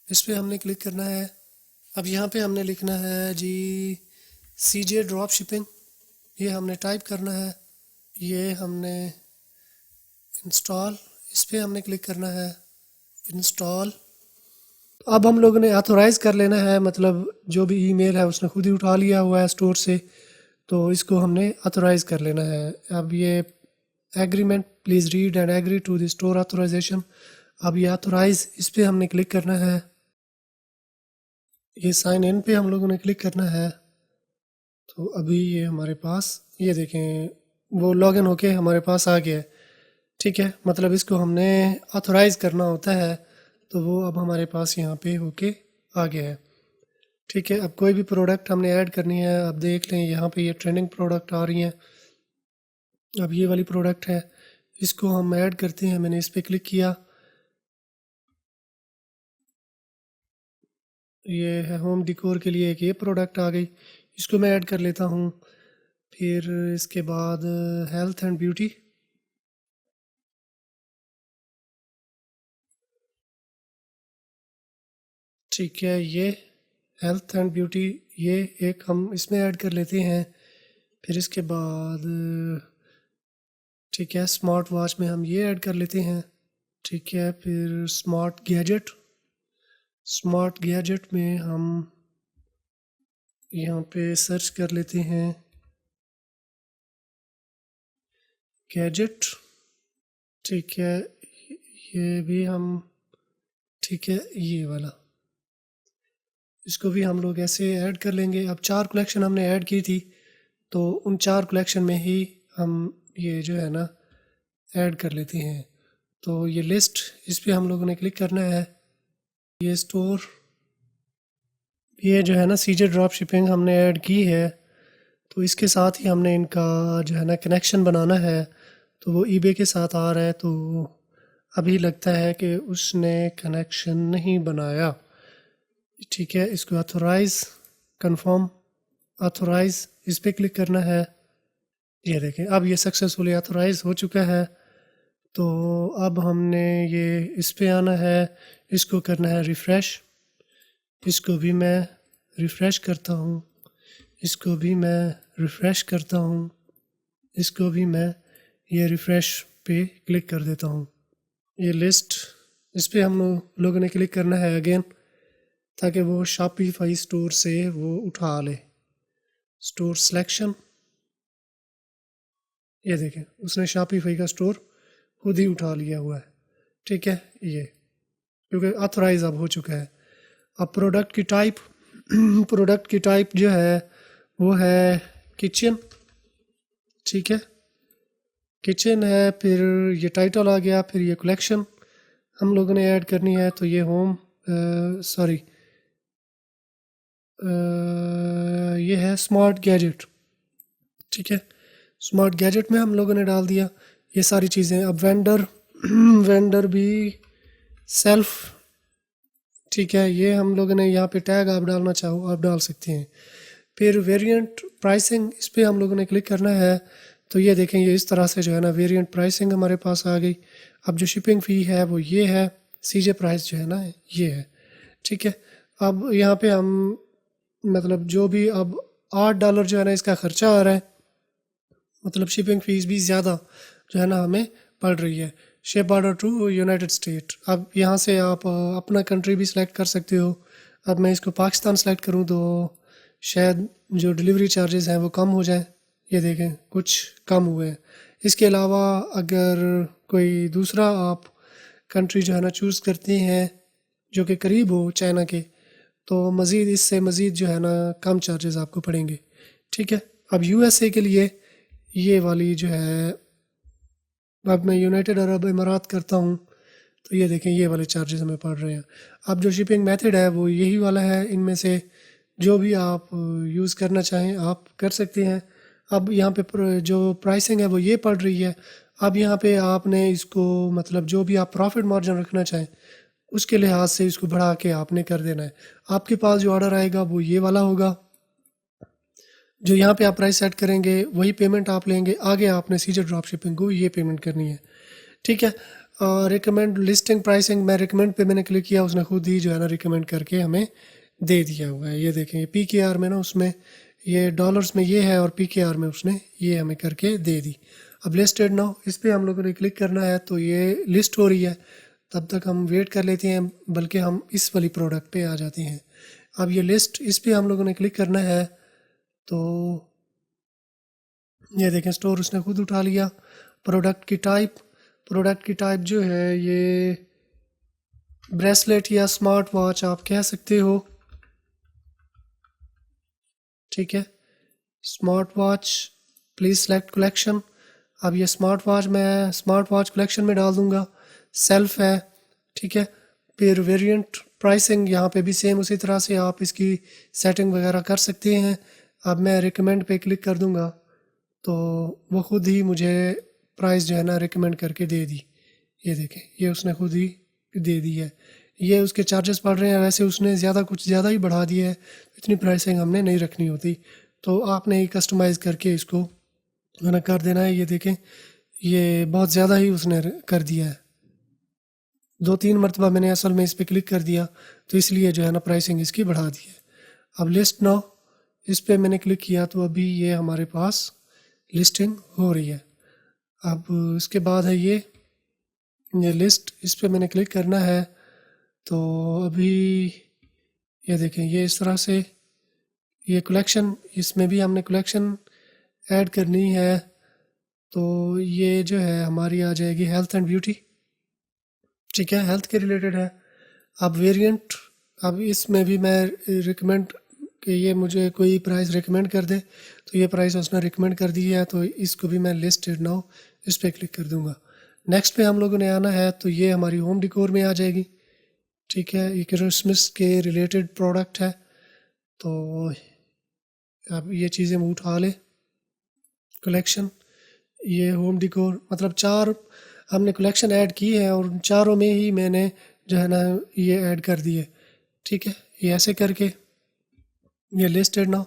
इस पर हमने क्लिक करना है। अब यहाँ पे हमने लिखना है जी CJ ड्रॉप शिपिंग, ये हमने टाइप करना है। ये हमने इंस्टॉल, इस पर हमने क्लिक करना है, इंस्टॉल। अब हम लोगों ने ऑथोराइज़ कर लेना है, मतलब जो भी ईमेल है उसने खुद ही उठा लिया हुआ है स्टोर से, तो इसको हमने ऑथोराइज़ कर लेना है। अब ये agreement please read and agree to the store authorisation, अब ये ऑथोराइज़, इस पर हमने क्लिक करना है। ये साइन इन पे हम लोगों ने क्लिक करना है। तो अभी ये हमारे पास, ये देखें वो लॉगिन होके हमारे पास आ गया है। ठीक है, मतलब इसको हमने ऑथोराइज़ करना होता है, तो वो अब हमारे पास यहाँ पे होके आ गया है। ठीक है, अब कोई भी प्रोडक्ट हमने ऐड करनी है, अब देख लें यहाँ पे ये ट्रेंडिंग प्रोडक्ट आ रही हैं। अब ये वाली प्रोडक्ट है, इसको हम ऐड करते हैं। मैंने इस पर क्लिक किया, ये है होम डिकोर के लिए एक ये प्रोडक्ट आ गई, इसको मैं ऐड कर लेता हूँ। फिर इसके बाद हेल्थ एंड ब्यूटी, ठीक है, ये हेल्थ एंड ब्यूटी ये एक हम इसमें ऐड कर लेते हैं। फिर इसके बाद ठीक है, स्मार्ट वॉच में हम ये ऐड कर लेते हैं। ठीक है, फिर स्मार्ट गैजेट, स्मार्ट गैजेट में हम यहाँ पे सर्च कर लेते हैं गैजेट। ठीक है, ये भी हम, ठीक है, ये वाला, इसको भी हम लोग ऐसे ऐड कर लेंगे। अब 4 कलेक्शन हमने ऐड की थी, तो उन 4 कलेक्शन में ही हम ये जो है ना ऐड कर लेते हैं। तो ये लिस्ट, इस पे हम लोगों ने क्लिक करना है। ये स्टोर, ये जो है ना CJ ड्रॉप शिपिंग हमने ऐड की है, तो इसके साथ ही हमने इनका जो है ना कनेक्शन बनाना है। तो वो eBay के साथ आ रहा है, तो अभी लगता है कि उसने कनेक्शन नहीं बनाया। ठीक है, इसको ऑथोराइज़, कंफर्म, ऑथोराइज़, इस पर क्लिक करना है। ये देखें अब ये सक्सेसफुली ऑथोराइज़ हो चुका है। तो अब हमने ये इस पे आना है, इसको करना है रिफ़्रेश, इसको भी मैं रिफ़्रेश करता हूँ, इसको भी मैं रिफ़्रेश करता हूँ, इसको भी मैं ये रिफ़्रेश पे क्लिक कर देता हूँ। ये लिस्ट, इस पे हम लोगों ने क्लिक करना है अगेन, ताकि वो शॉपिफाई स्टोर से वो उठा ले। स्टोर सिलेक्शन, ये देखें उसने शॉपिफाई का स्टोर खुद ही उठा लिया हुआ है। ठीक है, ये क्योंकि ऑथराइज अब हो चुका है। अब प्रोडक्ट की टाइप प्रोडक्ट की टाइप जो है वो है किचन। ठीक है, किचन है, फिर ये टाइटल आ गया, फिर ये कलेक्शन हम लोगों ने ऐड करनी है। तो ये होम, सॉरी, ये है स्मार्ट गैजेट। ठीक है, स्मार्ट गैजेट में हम लोगों ने डाल दिया ये सारी चीज़ें। अब वेंडर वेंडर भी सेल्फ, ठीक है, ये हम लोगों ने यहाँ पे टैग आप डालना चाहो आप डाल सकते हैं। फिर वेरिएंट प्राइसिंग, इस पर हम लोगों ने क्लिक करना है। तो ये देखें ये इस तरह से जो है ना वेरिएंट प्राइसिंग हमारे पास आ गई। अब जो शिपिंग फ़ी है वो ये है, CJ प्राइस जो है ना ये है। ठीक है, अब यहाँ पे हम मतलब जो भी अब $8 जो है ना इसका ख़र्चा आ रहा है, मतलब शिपिंग फ़ीस भी ज़्यादा जो है ना हमें पड़ रही है। Ship order to United State, अब यहाँ से आप अपना कंट्री भी सिलेक्ट कर सकते हो। अब मैं इसको पाकिस्तान सेलेक्ट करूँ तो शायद जो डिलीवरी चार्जेस हैं वो कम हो जाए। ये देखें कुछ कम हुए हैं। इसके अलावा अगर कोई दूसरा आप कंट्री जो है ना चूज़ करते हैं जो कि करीब हो चाइना के, तो मज़ीद इससे मज़ीद जो है ना कम चार्जेस आपको पड़ेंगे। ठीक है, अब USA के लिए ये वाली जो है, अब मैं यूनाइटेड अरब इमारात करता हूँ तो ये देखें ये वाले चार्जेस हमें पड़ रहे हैं। अब जो शिपिंग मेथड है वो यही वाला है, इनमें से जो भी आप यूज़ करना चाहें आप कर सकते हैं। अब यहाँ पे जो प्राइसिंग है वो ये पड़ रही है। अब यहाँ पे आपने इसको मतलब जो भी आप प्रॉफिट मार्जिन रखना चाहें उसके लिहाज से इसको बढ़ा के आपने कर देना है। आपके पास जो ऑर्डर आएगा वो ये वाला होगा, जो यहाँ पे आप प्राइस सेट करेंगे वही पेमेंट आप लेंगे। आगे आपने CJ ड्रॉप शिपिंग को ये पेमेंट करनी है। ठीक है, रिकमेंड लिस्टिंग प्राइसिंग, मैं रिकमेंड पे मैंने क्लिक किया, उसने खुद ही जो है ना रिकमेंड करके हमें दे दिया हुआ है। ये देखें, ये PKR में ना उसमें ये डॉलर्स में ये है और PKR में उसने ये हमें करके दे दी। अब लिस्टेड नाउ इस पर हम लोगों ने क्लिक करना है तो ये लिस्ट हो रही है। तब तक हम वेट कर लेते हैं, बल्कि हम इस वाली प्रोडक्ट पे आ जाते हैं। अब ये लिस्ट इस पर हम लोगों ने क्लिक करना है तो ये देखें स्टोर उसने खुद उठा लिया। प्रोडक्ट की टाइप जो है ये ब्रेसलेट या स्मार्ट वॉच आप कह सकते हो, ठीक है। Smart watch, please select collection. अब ये स्मार्ट वॉच मैं स्मार्ट वॉच कलेक्शन में डाल दूंगा। सेल्फ है, ठीक है। फिर वेरिएंट प्राइसिंग यहाँ पे भी सेम उसी तरह से आप इसकी सेटिंग वगैरह कर सकते हैं। अब मैं रिकमेंड पे क्लिक कर दूंगा तो वो खुद ही मुझे प्राइस जो है ना रिकमेंड करके दे दी। ये देखें, ये उसने खुद ही दे दी है। ये उसके चार्जेस पड़ रहे हैं, वैसे उसने कुछ ज़्यादा ही बढ़ा दिया है। इतनी प्राइसिंग हमने नहीं रखनी होती, तो आपने ही कस्टमाइज़ करके इसको मैंने कर देना है। ये देखें, ये बहुत ज़्यादा ही उसने कर दिया है। 2-3 मरतबा मैंने असल में इस पर क्लिक कर दिया तो इसलिए जो है ना प्राइसिंग इसकी बढ़ा दी है। अब लिस्ट नाउ इस पर मैंने क्लिक किया तो अभी ये हमारे पास लिस्टिंग हो रही है। अब इसके बाद है ये लिस्ट, इस पर मैंने क्लिक करना है तो अभी ये देखें, ये इस तरह से ये कलेक्शन, इसमें भी हमने कलेक्शन ऐड करनी है तो ये जो है हमारी आ जाएगी हेल्थ एंड ब्यूटी, ठीक है, हेल्थ के रिलेटेड है। अब वेरिएंट, अब इसमें भी मैं रिकमेंड कि ये मुझे कोई प्राइस रिकमेंड कर दे तो ये प्राइस उसने रिकमेंड कर दी है तो इसको भी मैं लिस्टेड नाउ इस पर क्लिक कर दूंगा। नेक्स्ट पे हम लोगों ने आना है तो ये हमारी होम डिकोर में आ जाएगी, ठीक है। ये क्रिसमस के रिलेटेड प्रोडक्ट है तो अब ये चीज़ें हम उठा ले। कलेक्शन, ये होम डिकोर, मतलब 4 हमने कलेक्शन ऐड की है और उन चारों में ही मैंने जो है ना ये ऐड कर दिए, ठीक है। ये ऐसे करके ये लिस्टेड नाउ,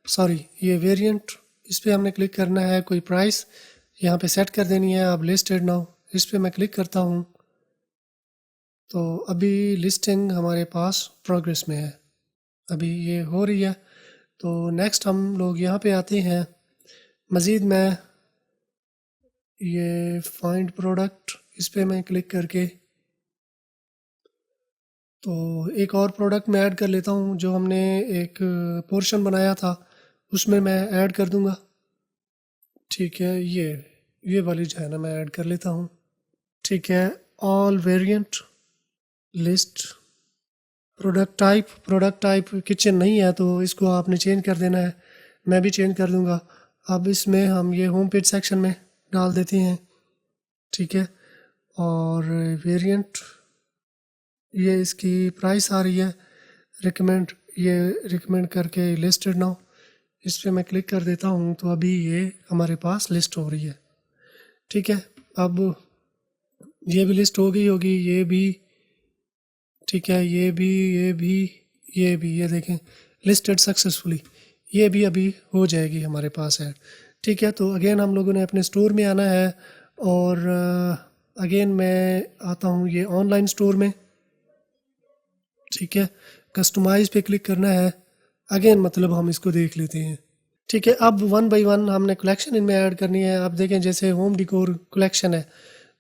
सॉरी ये वेरिएंट, इस पर हमने क्लिक करना है, कोई प्राइस यहाँ पे सेट कर देनी है। अब लिस्टेड नाउ इस पर मैं क्लिक करता हूँ तो अभी लिस्टिंग हमारे पास प्रोग्रेस में है, अभी ये हो रही है। तो नेक्स्ट हम लोग यहाँ पे आते हैं। मज़ीद मैं ये फाइंड प्रोडक्ट, इस पर मैं क्लिक करके तो एक और प्रोडक्ट मैं ऐड कर लेता हूँ जो हमने एक पोर्शन बनाया था उसमें मैं ऐड कर दूँगा, ठीक है। ये वाली जो है ना मैं ऐड कर लेता हूँ, ठीक है। All variant list, product type kitchen नहीं है तो इसको आपने चेंज कर देना है, मैं भी चेंज कर दूँगा। अब इसमें हम ये होम पेज सेक्शन में डाल देते हैं, ठीक है। और वेरिएंट, ये इसकी प्राइस आ रही है रिकमेंड, ये रिकमेंड करके लिस्टेड नाउ इस पर मैं क्लिक कर देता हूँ तो अभी ये हमारे पास लिस्ट हो रही है, ठीक है। अब ये भी लिस्ट हो गई होगी, ये भी, ठीक है, ये देखें लिस्टेड सक्सेसफुली, ये भी अभी हो जाएगी हमारे पास ऐड, ठीक है। तो अगेन हम लोगों ने अपने स्टोर में आना है और अगेन मैं आता हूँ ये ऑनलाइन स्टोर में, ठीक है। कस्टमाइज पे क्लिक करना है अगेन, मतलब हम इसको देख लेते हैं, ठीक है। अब 1 बाय 1 हमने कलेक्शन इनमें ऐड करनी है। अब देखें जैसे होम डिकोर कलेक्शन है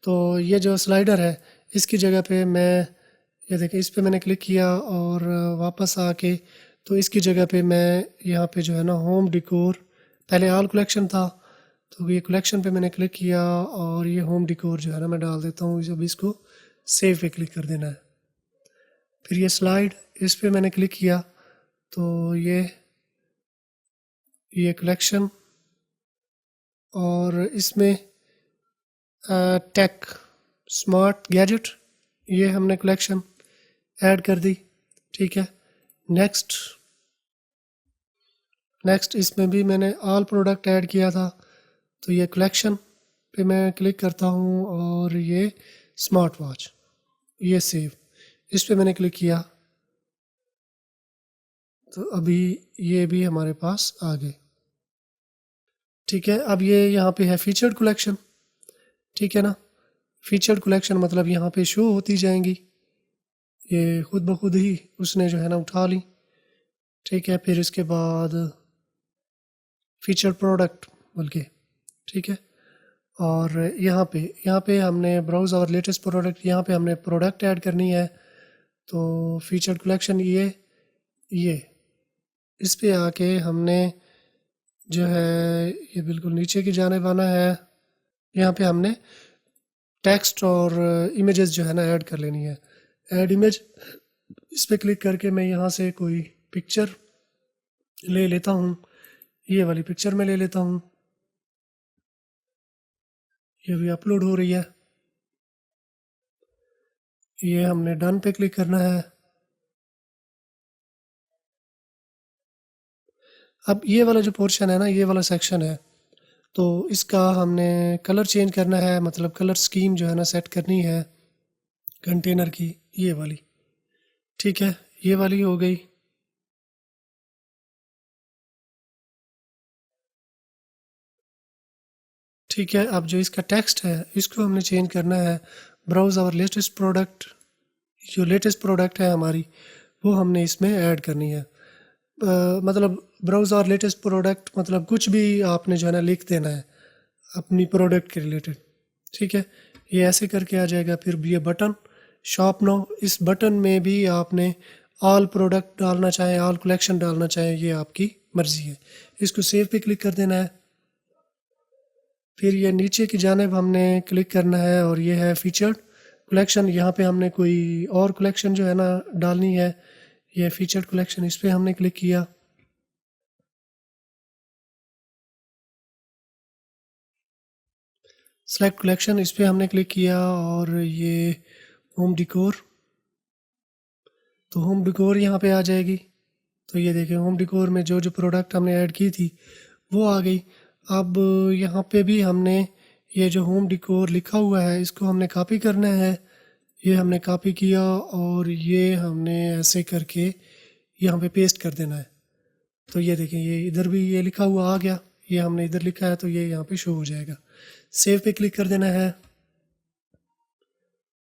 तो ये जो स्लाइडर है इसकी जगह पे मैं, ये देखें इस पे मैंने क्लिक किया और वापस आके तो इसकी जगह पे मैं यहाँ पे जो है ना होम डिकोर, पहले ऑल कलेक्शन था तो ये कलेक्शन पे मैंने क्लिक किया और ये होम डिकोर जो है ना मैं डाल देता हूँ। जब इसको सेव पे क्लिक कर देना है, फिर ये स्लाइड, इस पे मैंने क्लिक किया तो ये कलेक्शन और इसमें टेक स्मार्ट गैजेट, ये हमने कलेक्शन ऐड कर दी, ठीक है। नेक्स्ट इसमें भी मैंने ऑल प्रोडक्ट ऐड किया था तो ये कलेक्शन पे मैं क्लिक करता हूँ और ये स्मार्ट वॉच, ये सेव, इस पे मैंने क्लिक किया तो अभी ये भी हमारे पास आ गए, ठीक है। अब ये यहाँ पे है फीचर्ड कलेक्शन, ठीक है ना। फीचर्ड कलेक्शन मतलब यहाँ पे शो होती जाएंगी, ये खुद ब खुद ही उसने जो है ना उठा ली, ठीक है, फिर इसके बाद फीचर प्रोडक्ट बोल के, ठीक है। और यहाँ पे हमने ब्राउज और लेटेस्ट प्रोडक्ट, यहाँ पे हमने प्रोडक्ट ऐड करनी है। तो फीचर कलेक्शन ये इस पे आके हमने जो है ये बिल्कुल नीचे की जाने आना है। यहाँ पे हमने टेक्स्ट और इमेजेस जो है ना ऐड कर लेनी है। ऐड इमेज, इस पे क्लिक करके मैं यहाँ से कोई पिक्चर ले लेता हूँ। ये वाली पिक्चर मैं ले लेता हूँ। ये भी अपलोड हो रही है। ये हमने डन पे क्लिक करना है। अब ये वाला जो पोर्शन है ना, ये वाला सेक्शन है, तो इसका हमने कलर चेंज करना है, मतलब कलर स्कीम जो है ना सेट करनी है कंटेनर की, ये वाली। ठीक है, ये वाली हो गई। ठीक है, अब जो इसका टेक्स्ट है इसको हमने चेंज करना है। ब्राउज आवर लेटेस्ट प्रोडक्ट, जो लेटेस्ट प्रोडक्ट है हमारी, वो हमने इसमें ऐड करनी है। मतलब ब्राउज और लेटेस्ट प्रोडक्ट मतलब कुछ भी आपने जो है ना लिख देना है अपनी प्रोडक्ट के रिलेटेड। ठीक है, ये ऐसे करके आ जाएगा। फिर ये बटन शॉप नाउ, इस बटन में भी आपने ऑल प्रोडक्ट डालना चाहे, ऑल कलेक्शन डालना चाहे, ये आपकी मर्ज़ी है। इसको सेव पे क्लिक कर देना है। फिर ये नीचे की जानिब हमने क्लिक करना है और ये है फीचर्ड कलेक्शन। यहाँ पे हमने कोई और कलेक्शन जो है ना डालनी है। ये फीचर्ड कलेक्शन, इस पर हमने क्लिक किया। सेलेक्ट कलेक्शन, इस पर हमने क्लिक किया। और ये होम डिकोर, तो होम डिकोर यहाँ पे आ जाएगी। तो ये देखें, होम डिकोर में जो जो प्रोडक्ट हमने ऐड की थी वो आ गई। अब यहाँ पे भी हमने ये जो होम डिकोर लिखा हुआ है इसको हमने कॉपी करना है। ये हमने कॉपी किया और ये हमने ऐसे करके यहाँ पे पेस्ट कर देना है। तो ये देखें, ये इधर भी ये लिखा हुआ आ गया। ये हमने इधर लिखा है तो ये यहाँ पे शो हो जाएगा। सेव पे क्लिक कर देना है।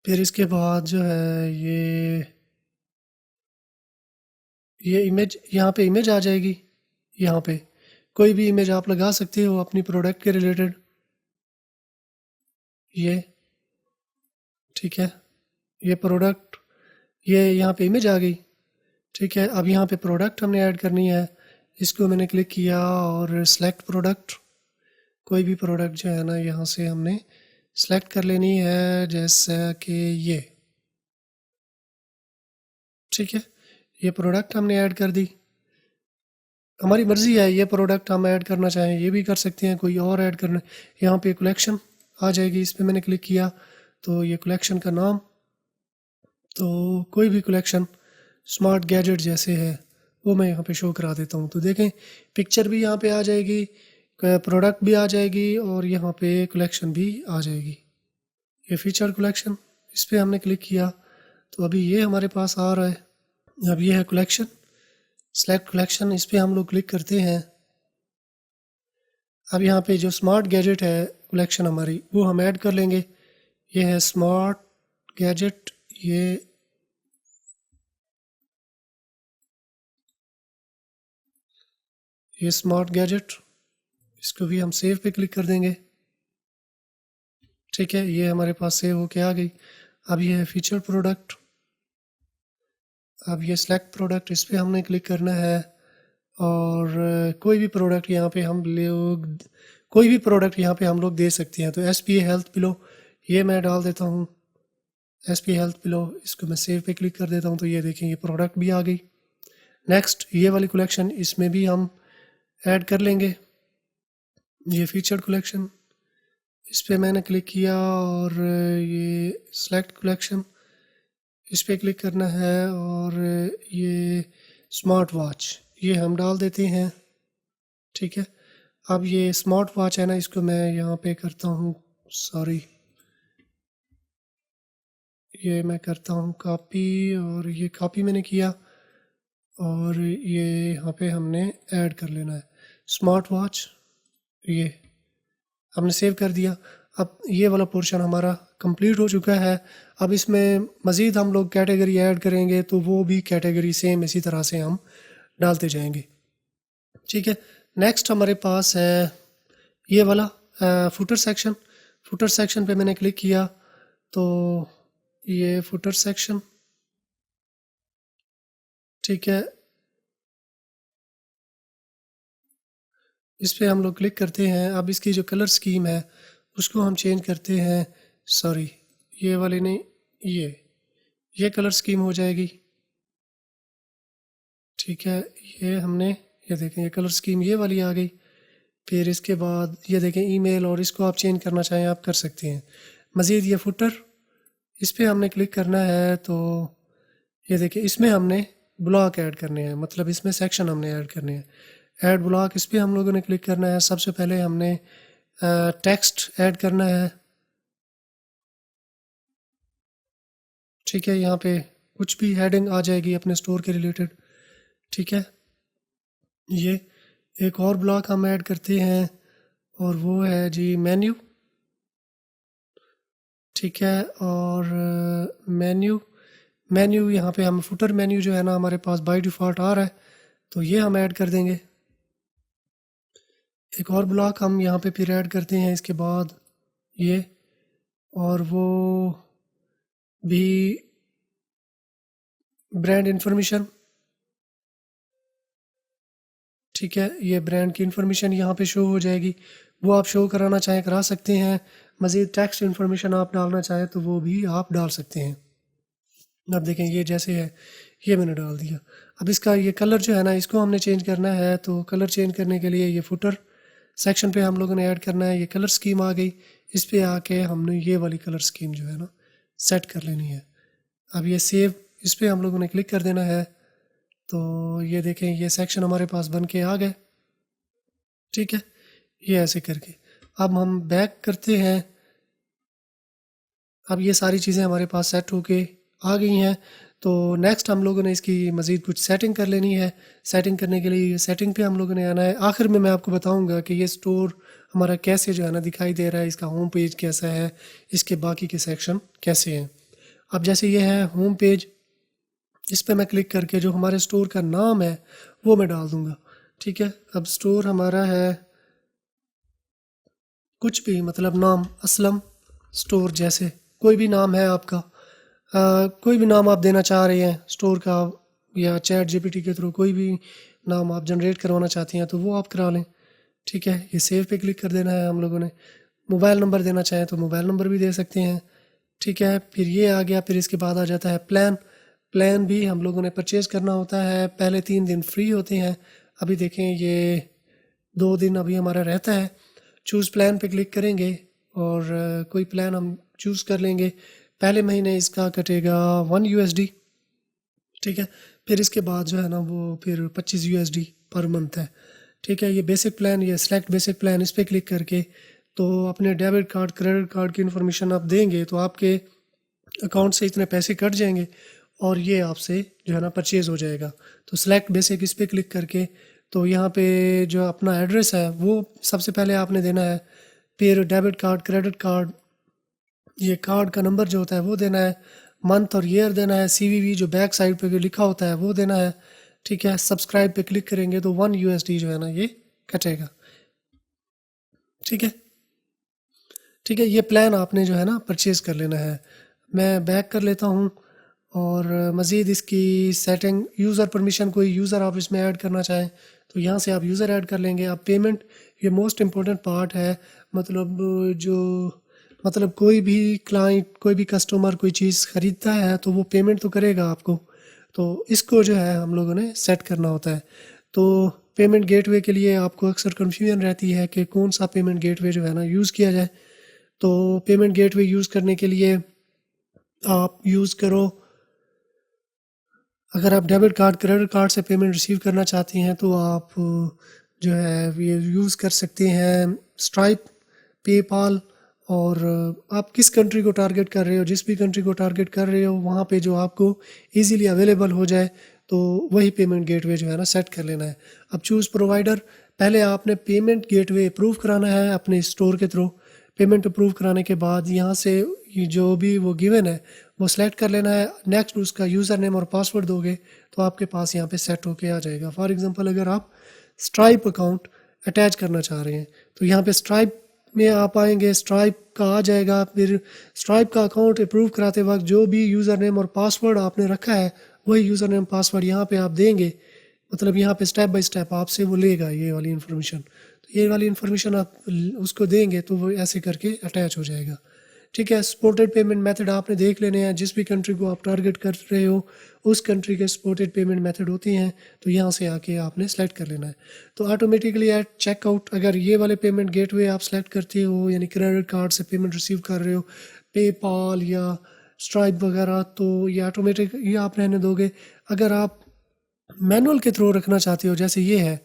फिर इसके बाद जो है ये इमेज, यहाँ पे इमेज आ जाएगी। यहाँ पे कोई भी इमेज आप लगा सकते हो अपनी प्रोडक्ट के रिलेटेड। ये ठीक है, ये प्रोडक्ट, ये यहाँ पे इमेज आ गई। ठीक है, अब यहाँ पे प्रोडक्ट हमने ऐड करनी है। इसको मैंने क्लिक किया और सेलेक्ट प्रोडक्ट। कोई भी प्रोडक्ट जो है ना यहाँ से हमने सेलेक्ट कर लेनी है, जैसा कि ये। ठीक है, ये प्रोडक्ट हमने ऐड कर दी। हमारी मर्ज़ी है, ये प्रोडक्ट हम ऐड करना चाहें ये भी कर सकते हैं, कोई और ऐड करना। यहाँ पे कलेक्शन आ जाएगी, इस पर मैंने क्लिक किया तो ये कलेक्शन का नाम, तो कोई भी कलेक्शन स्मार्ट गैजेट जैसे है वो मैं यहाँ पे शो करा देता हूँ। तो देखें, पिक्चर भी यहाँ पे आ जाएगी, प्रोडक्ट भी आ जाएगी और यहाँ पे कलेक्शन भी आ जाएगी। ये फीचर कलेक्शन, इस पर हमने क्लिक किया तो अभी ये हमारे पास आ रहा है। अब ये है कलेक्शन, सेलेक्ट कलेक्शन, इस पर हम लोग क्लिक करते हैं। अब यहाँ पे जो स्मार्ट गैजेट है कलेक्शन हमारी, वो हम ऐड कर लेंगे। ये है स्मार्ट गैजेट, ये स्मार्ट गैजेट, इसको भी हम सेव पे क्लिक कर देंगे। ठीक है, ये हमारे पास सेव होके आ गई। अब ये है फीचर प्रोडक्ट। अब ये सेलेक्ट प्रोडक्ट, इस पर हमने क्लिक करना है और कोई भी प्रोडक्ट यहाँ पे हम लोग कोई भी प्रोडक्ट यहाँ पे हम लोग दे सकते हैं। तो एस पी हेल्थ पिलो ये मैं डाल देता हूँ, एस पी हेल्थ पिलो। इसको मैं सेव पे क्लिक कर देता हूँ तो ये देखें, ये प्रोडक्ट भी आ गई। नेक्स्ट, ये वाली कलेक्शन, इसमें भी हम ऐड कर लेंगे ये फीचर्ड कलेक्शन। इस पर मैंने क्लिक किया और ये सेलेक्ट कलेक्शन, इस पर क्लिक करना है और ये स्मार्ट वॉच ये हम डाल देते हैं। ठीक है, अब ये स्मार्ट वॉच है ना, इसको मैं यहाँ पे करता हूँ, सॉरी, ये मैं करता हूँ कॉपी, और ये कॉपी मैंने किया और ये यहाँ पे हमने ऐड कर लेना है स्मार्ट वॉच। ये हमने सेव कर दिया। अब ये वाला पोर्शन हमारा कंप्लीट हो चुका है। अब इसमें मज़ीद हम लोग कैटेगरी ऐड करेंगे तो वो भी कैटेगरी सेम इसी तरह से हम डालते जाएंगे। ठीक है, नेक्स्ट हमारे पास है ये वाला फुटर सेक्शन। फुटर सेक्शन पे मैंने क्लिक किया तो ये फुटर सेक्शन, ठीक है, इस पे हम लोग क्लिक करते हैं। अब इसकी जो कलर स्कीम है उसको हम चेंज करते हैं, सॉरी ये वाली नहीं, ये कलर स्कीम हो जाएगी। ठीक है, ये हमने, ये देखें ये कलर स्कीम ये वाली आ गई। फिर इसके बाद ये देखें ईमेल, और इसको आप चेंज करना चाहें आप कर सकते हैं। मज़ीद ये फुटर, इस पे हमने क्लिक करना है तो ये देखिए इसमें हमने ब्लॉक ऐड करने हैं, मतलब इसमें सेक्शन हमने ऐड करने हैं। ऐड ब्लॉक, इस पे हम लोगों ने क्लिक करना है। सबसे पहले हमने टेक्स्ट ऐड करना है। ठीक है, यहाँ पे कुछ भी हेडिंग आ जाएगी अपने स्टोर के रिलेटेड। ठीक है, ये एक और ब्लॉक हम ऐड करते हैं और वो है जी मेन्यू। ठीक है, और मेन्यू, मेन्यू यहाँ पे हम फुटर मेन्यू जो है ना हमारे पास बाय डिफ़ॉल्ट आ रहा है तो ये हम ऐड कर देंगे। एक और ब्लॉक हम यहाँ पे फिर ऐड करते हैं इसके बाद ये, और वो भी ब्रांड इंफॉर्मेशन। ठीक है, ये ब्रांड की इंफॉर्मेशन यहाँ पे शो हो जाएगी, वो आप शो कराना चाहें करा सकते हैं। मज़ीद टेक्स्ट इंफॉर्मेशन आप डालना चाहें तो वो भी आप डाल सकते हैं। अब देखें ये जैसे है, ये मैंने डाल दिया। अब इसका ये कलर जो है ना इसको हमने चेंज करना है, तो कलर चेंज करने के लिए ये फुटर सेक्शन पे हम लोगों ने ऐड करना है। ये कलर स्कीम आ गई, इस पे आके हमने ये वाली कलर स्कीम जो है ना सेट कर लेनी है। अब ये सेव, इस पे हम लोगों ने क्लिक कर देना है। तो ये देखें ये सेक्शन हमारे पास बन के आ गए। ठीक है, ये ऐसे करके अब हम बैक करते हैं। अब ये सारी चीज़ें हमारे पास सेट होके आ गई हैं। तो नेक्स्ट हम लोगों ने इसकी मज़ीद कुछ सेटिंग कर लेनी है। सेटिंग करने के लिए सेटिंग पे हम लोगों ने आना है। आखिर में मैं आपको बताऊंगा कि ये स्टोर हमारा कैसे जो है ना दिखाई दे रहा है, इसका होम पेज कैसा है, इसके बाकी के सेक्शन कैसे हैं। अब जैसे ये है होम पेज, इस पे मैं क्लिक करके जो हमारे स्टोर का नाम है वो मैं डाल दूंगा। ठीक है, अब स्टोर हमारा है कुछ भी, मतलब नाम असलम स्टोर, जैसे कोई भी नाम है आपका, कोई भी नाम आप देना चाह रहे हैं स्टोर का, या चैट जीपीटी के थ्रू कोई भी नाम आप जनरेट करवाना चाहते हैं तो वो आप करा लें। ठीक है, ये सेव पे क्लिक कर देना है हम लोगों ने। मोबाइल नंबर देना चाहें तो मोबाइल नंबर भी दे सकते हैं। ठीक है, फिर ये आ गया। फिर इसके बाद आ जाता है प्लान। प्लान भी हम लोगों ने परचेज़ करना होता है। पहले 3 दिन फ्री होते हैं, अभी देखें ये 2 दिन अभी हमारा रहता है। चूज़ प्लान पे क्लिक करेंगे और कोई प्लान हम चूज़ कर लेंगे। पहले महीने इसका कटेगा 1 USD। ठीक है, फिर इसके बाद जो है ना वो फिर 25 USD पर मंथ है। ठीक है, ये बेसिक प्लान, ये सेलेक्ट बेसिक प्लान, इस पर क्लिक करके तो अपने डेबिट कार्ड क्रेडिट कार्ड की इन्फॉर्मेशन आप देंगे तो आपके अकाउंट से इतने पैसे कट जाएंगे और ये आपसे जो है ना परचेज़ हो जाएगा। तो सेलेक्ट बेसिक, इस पर क्लिक करके तो यहाँ पे जो अपना एड्रेस है वो सबसे पहले आपने देना है। फिर डेबिट कार्ड क्रेडिट कार्ड, ये कार्ड का नंबर जो होता है वो देना है। मंथ और ईयर देना है। CVV जो बैक साइड पे जो लिखा होता है वो देना है। ठीक है, सब्सक्राइब पे क्लिक करेंगे तो 1 USD जो है ना ये कटेगा। ठीक है, ठीक है, ये प्लान आपने जो है ना परचेज़ कर लेना है। मैं बैक कर लेता हूँ और मज़ीद इसकी सेटिंग, यूज़र परमिशन, कोई यूज़र आप इसमें ऐड करना चाहें तो यहाँ से आप यूज़र ऐड कर लेंगे। अब पेमेंट, ये मोस्ट इम्पोर्टेंट पार्ट है। मतलब जो, मतलब कोई भी क्लाइंट, कोई भी कस्टमर कोई चीज़ ख़रीदता है तो वो पेमेंट तो करेगा आपको, तो इसको जो है हम लोगों ने सेट करना होता है। तो पेमेंट गेटवे के लिए आपको अक्सर कन्फ्यूजन रहती है कि कौन सा पेमेंट गेटवे जो है ना यूज़ किया जाए। तो पेमेंट गेटवे यूज़ करने के लिए आप यूज़ करो, अगर आप डेबिट कार्ड क्रेडिट कार्ड से पेमेंट रिसीव करना चाहती हैं तो आप जो है ये यूज़ कर सकते हैं स्ट्राइप, पेपाल, और आप किस कंट्री को टारगेट कर रहे हो, जिस भी कंट्री को टारगेट कर रहे हो वहाँ पे जो आपको इजीली अवेलेबल हो जाए तो वही पेमेंट गेटवे जो है ना सेट कर लेना है। अब चूज़ प्रोवाइडर, पहले आपने पेमेंट गेटवे अप्रूव कराना है अपने स्टोर के थ्रू। पेमेंट अप्रूव कराने के बाद यहाँ से ये जो भी वो गिवन है वो सिलेक्ट कर लेना है। नेक्स्ट उसका यूज़र नेम और पासवर्ड दोगे तो आपके पास यहाँ पे सेट होके आ जाएगा। फॉर एग्जांपल अगर आप स्ट्राइप अकाउंट अटैच करना चाह रहे हैं तो यहाँ पे स्ट्राइप में आप आएंगे, स्ट्राइप का आ जाएगा। फिर स्ट्राइप का अकाउंट अप्रूव कराते वक्त जो भी यूज़र नेम और पासवर्ड आपने रखा है वही यूज़र नेम पासवर्ड यहाँ पे आप देंगे। मतलब यहाँ पे स्टेप बाय स्टेप आपसे वो लेगा ये वाली इन्फॉर्मेशन। तो ये वाली इन्फॉर्मेशन आप उसको देंगे तो वो ऐसे करके अटैच हो जाएगा। ठीक है, सपोर्टेड पेमेंट मेथड आपने देख लेने हैं। जिस भी कंट्री को आप टारगेट कर रहे हो उस कंट्री के सपोर्टेड पेमेंट मेथड होती हैं, तो यहाँ से आके आपने सेलेक्ट कर लेना है। तो ऑटोमेटिकली एट चेकआउट अगर ये वाले पेमेंट गेटवे आप सेलेक्ट करते हो, यानी क्रेडिट कार्ड से पेमेंट रिसीव कर रहे हो, पेपाल या स्ट्राइप वगैरह, तो ये ऑटोमेटिक ये आप रहने दोगे। अगर आप मैनुअल के थ्रू रखना चाहते हो जैसे ये है,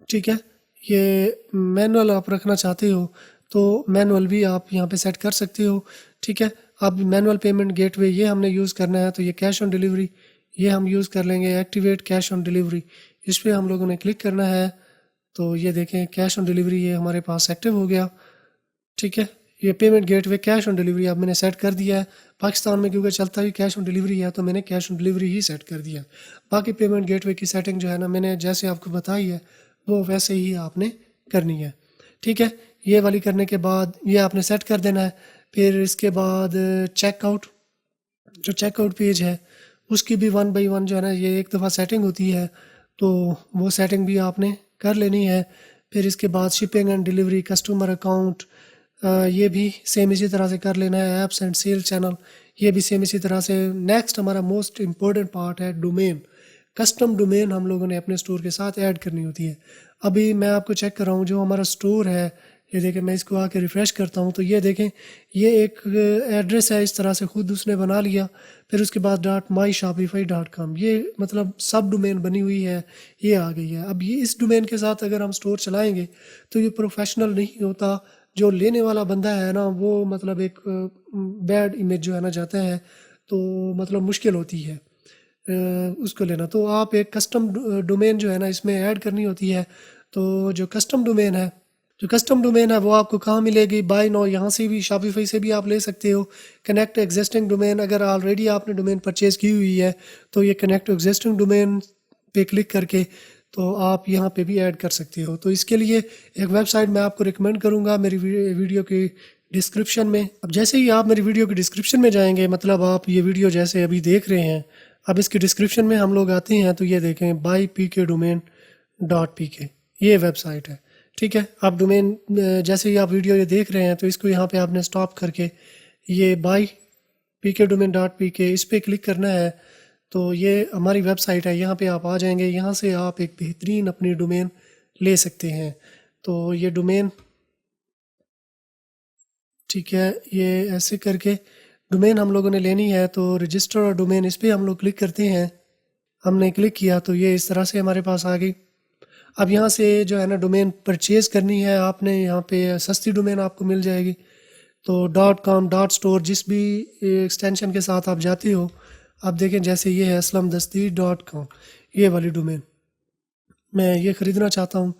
ठीक है, ये मैनुअल आप रखना चाहते हो तो मैनुअल भी आप यहाँ पे सेट कर सकते हो। ठीक है, अब मैनुअल पेमेंट गेटवे ये हमने यूज़ करना है तो ये कैश ऑन डिलीवरी ये हम यूज़ कर लेंगे। एक्टिवेट कैश ऑन डिलीवरी इस पर हम लोगों ने क्लिक करना है। तो ये देखें कैश ऑन डिलीवरी ये हमारे पास एक्टिव हो गया। ठीक है, ये payment gateway cash on delivery अब मैंने सेट कर दिया है। पाकिस्तान में क्योंकि चलता ही कैश ऑन डिलीवरी है तो मैंने cash on delivery he set कर दिया। बाकी पेमेंट गेटवे की सेटिंग जो है ना मैंने जैसे आपको बताई है वो वैसे ही आपने करनी है। ठीक है, ये वाली करने के बाद ये आपने सेट कर देना है। फिर इसके बाद चेकआउट, जो चेकआउट पेज है उसकी भी 1 बाई 1 जो है ना ये एक दफ़ा सेटिंग होती है तो वो सेटिंग भी आपने कर लेनी है। फिर इसके बाद shipping and delivery, customer account, ये भी सेम इसी तरह से कर लेना है। ऐप्स एंड सेल चैनल ये भी सेम इसी तरह से। नेक्स्ट हमारा मोस्ट इम्पोर्टेंट पार्ट है डोमेन। कस्टम डोमेन हम लोगों ने अपने स्टोर के साथ ऐड करनी होती है। अभी मैं आपको चेक कर रहा हूँ जो हमारा स्टोर है, ये देखें मैं इसको आके रिफ़्रेश करता हूँ तो ये देखें ये एक एड्रेस है इस तरह से खुद उसने बना लिया। फिर उसके बाद .myshopify.com ये मतलब सब डोमेन बनी हुई है, ये आ गई है। अब ये इस डोमेन के साथ अगर हम स्टोर चलाएंगे तो ये प्रोफेशनल नहीं होता। जो लेने वाला बंदा है ना वो मतलब एक बैड इमेज जो है ना जाता है तो मतलब मुश्किल होती है उसको लेना। तो आप एक कस्टम डोमेन जो है ना इसमें ऐड करनी होती है। तो जो कस्टम डोमेन है वो आपको कहाँ मिलेगी? बाय नाउ यहाँ से भी, शॉपिफाई से भी आप ले सकते हो। कनेक्ट एग्जिस्टिंग डोमेन, अगर ऑलरेडी आपने डोमेन परचेज की हुई है तो ये कनेक्ट एग्जिस्टिंग डोमेन पे क्लिक करके तो आप यहाँ पे भी ऐड कर सकते हो। तो इसके लिए एक वेबसाइट मैं आपको रिकमेंड करूँगा मेरी वीडियो की डिस्क्रिप्शन में। अब जैसे ही आप मेरी वीडियो की डिस्क्रिप्शन में जाएंगे, मतलब आप ये वीडियो जैसे अभी देख रहे हैं, अब इसकी डिस्क्रिप्शन में हम लोग आते हैं तो ये देखें buypkdomain.pk ये वेबसाइट है। ठीक है, आप डोमेन जैसे ही आप वीडियो ये देख रहे हैं तो इसको यहाँ पे आपने स्टॉप करके ये buypkdomain.pk इस पर क्लिक करना है। तो ये हमारी वेबसाइट है, यहाँ पे आप आ जाएंगे। यहाँ से आप एक बेहतरीन अपनी डोमेन ले सकते हैं। तो ये डोमेन, ठीक है, ये ऐसे करके डोमेन हम लोगों ने लेनी है। तो रजिस्टर और डोमेन इस पर हम लोग क्लिक करते हैं। हमने क्लिक किया तो ये इस तरह से हमारे पास आ गई। अब यहाँ से जो है ना डोमेन परचेज़ करनी है आपने, यहाँ पे सस्ती डोमेन आपको मिल जाएगी। तो .com .store जिस भी एक्सटेंशन के साथ आप जाते हो, आप देखें जैसे ये है aslamdastir.com ये वाली डोमेन मैं ये ख़रीदना चाहता हूँ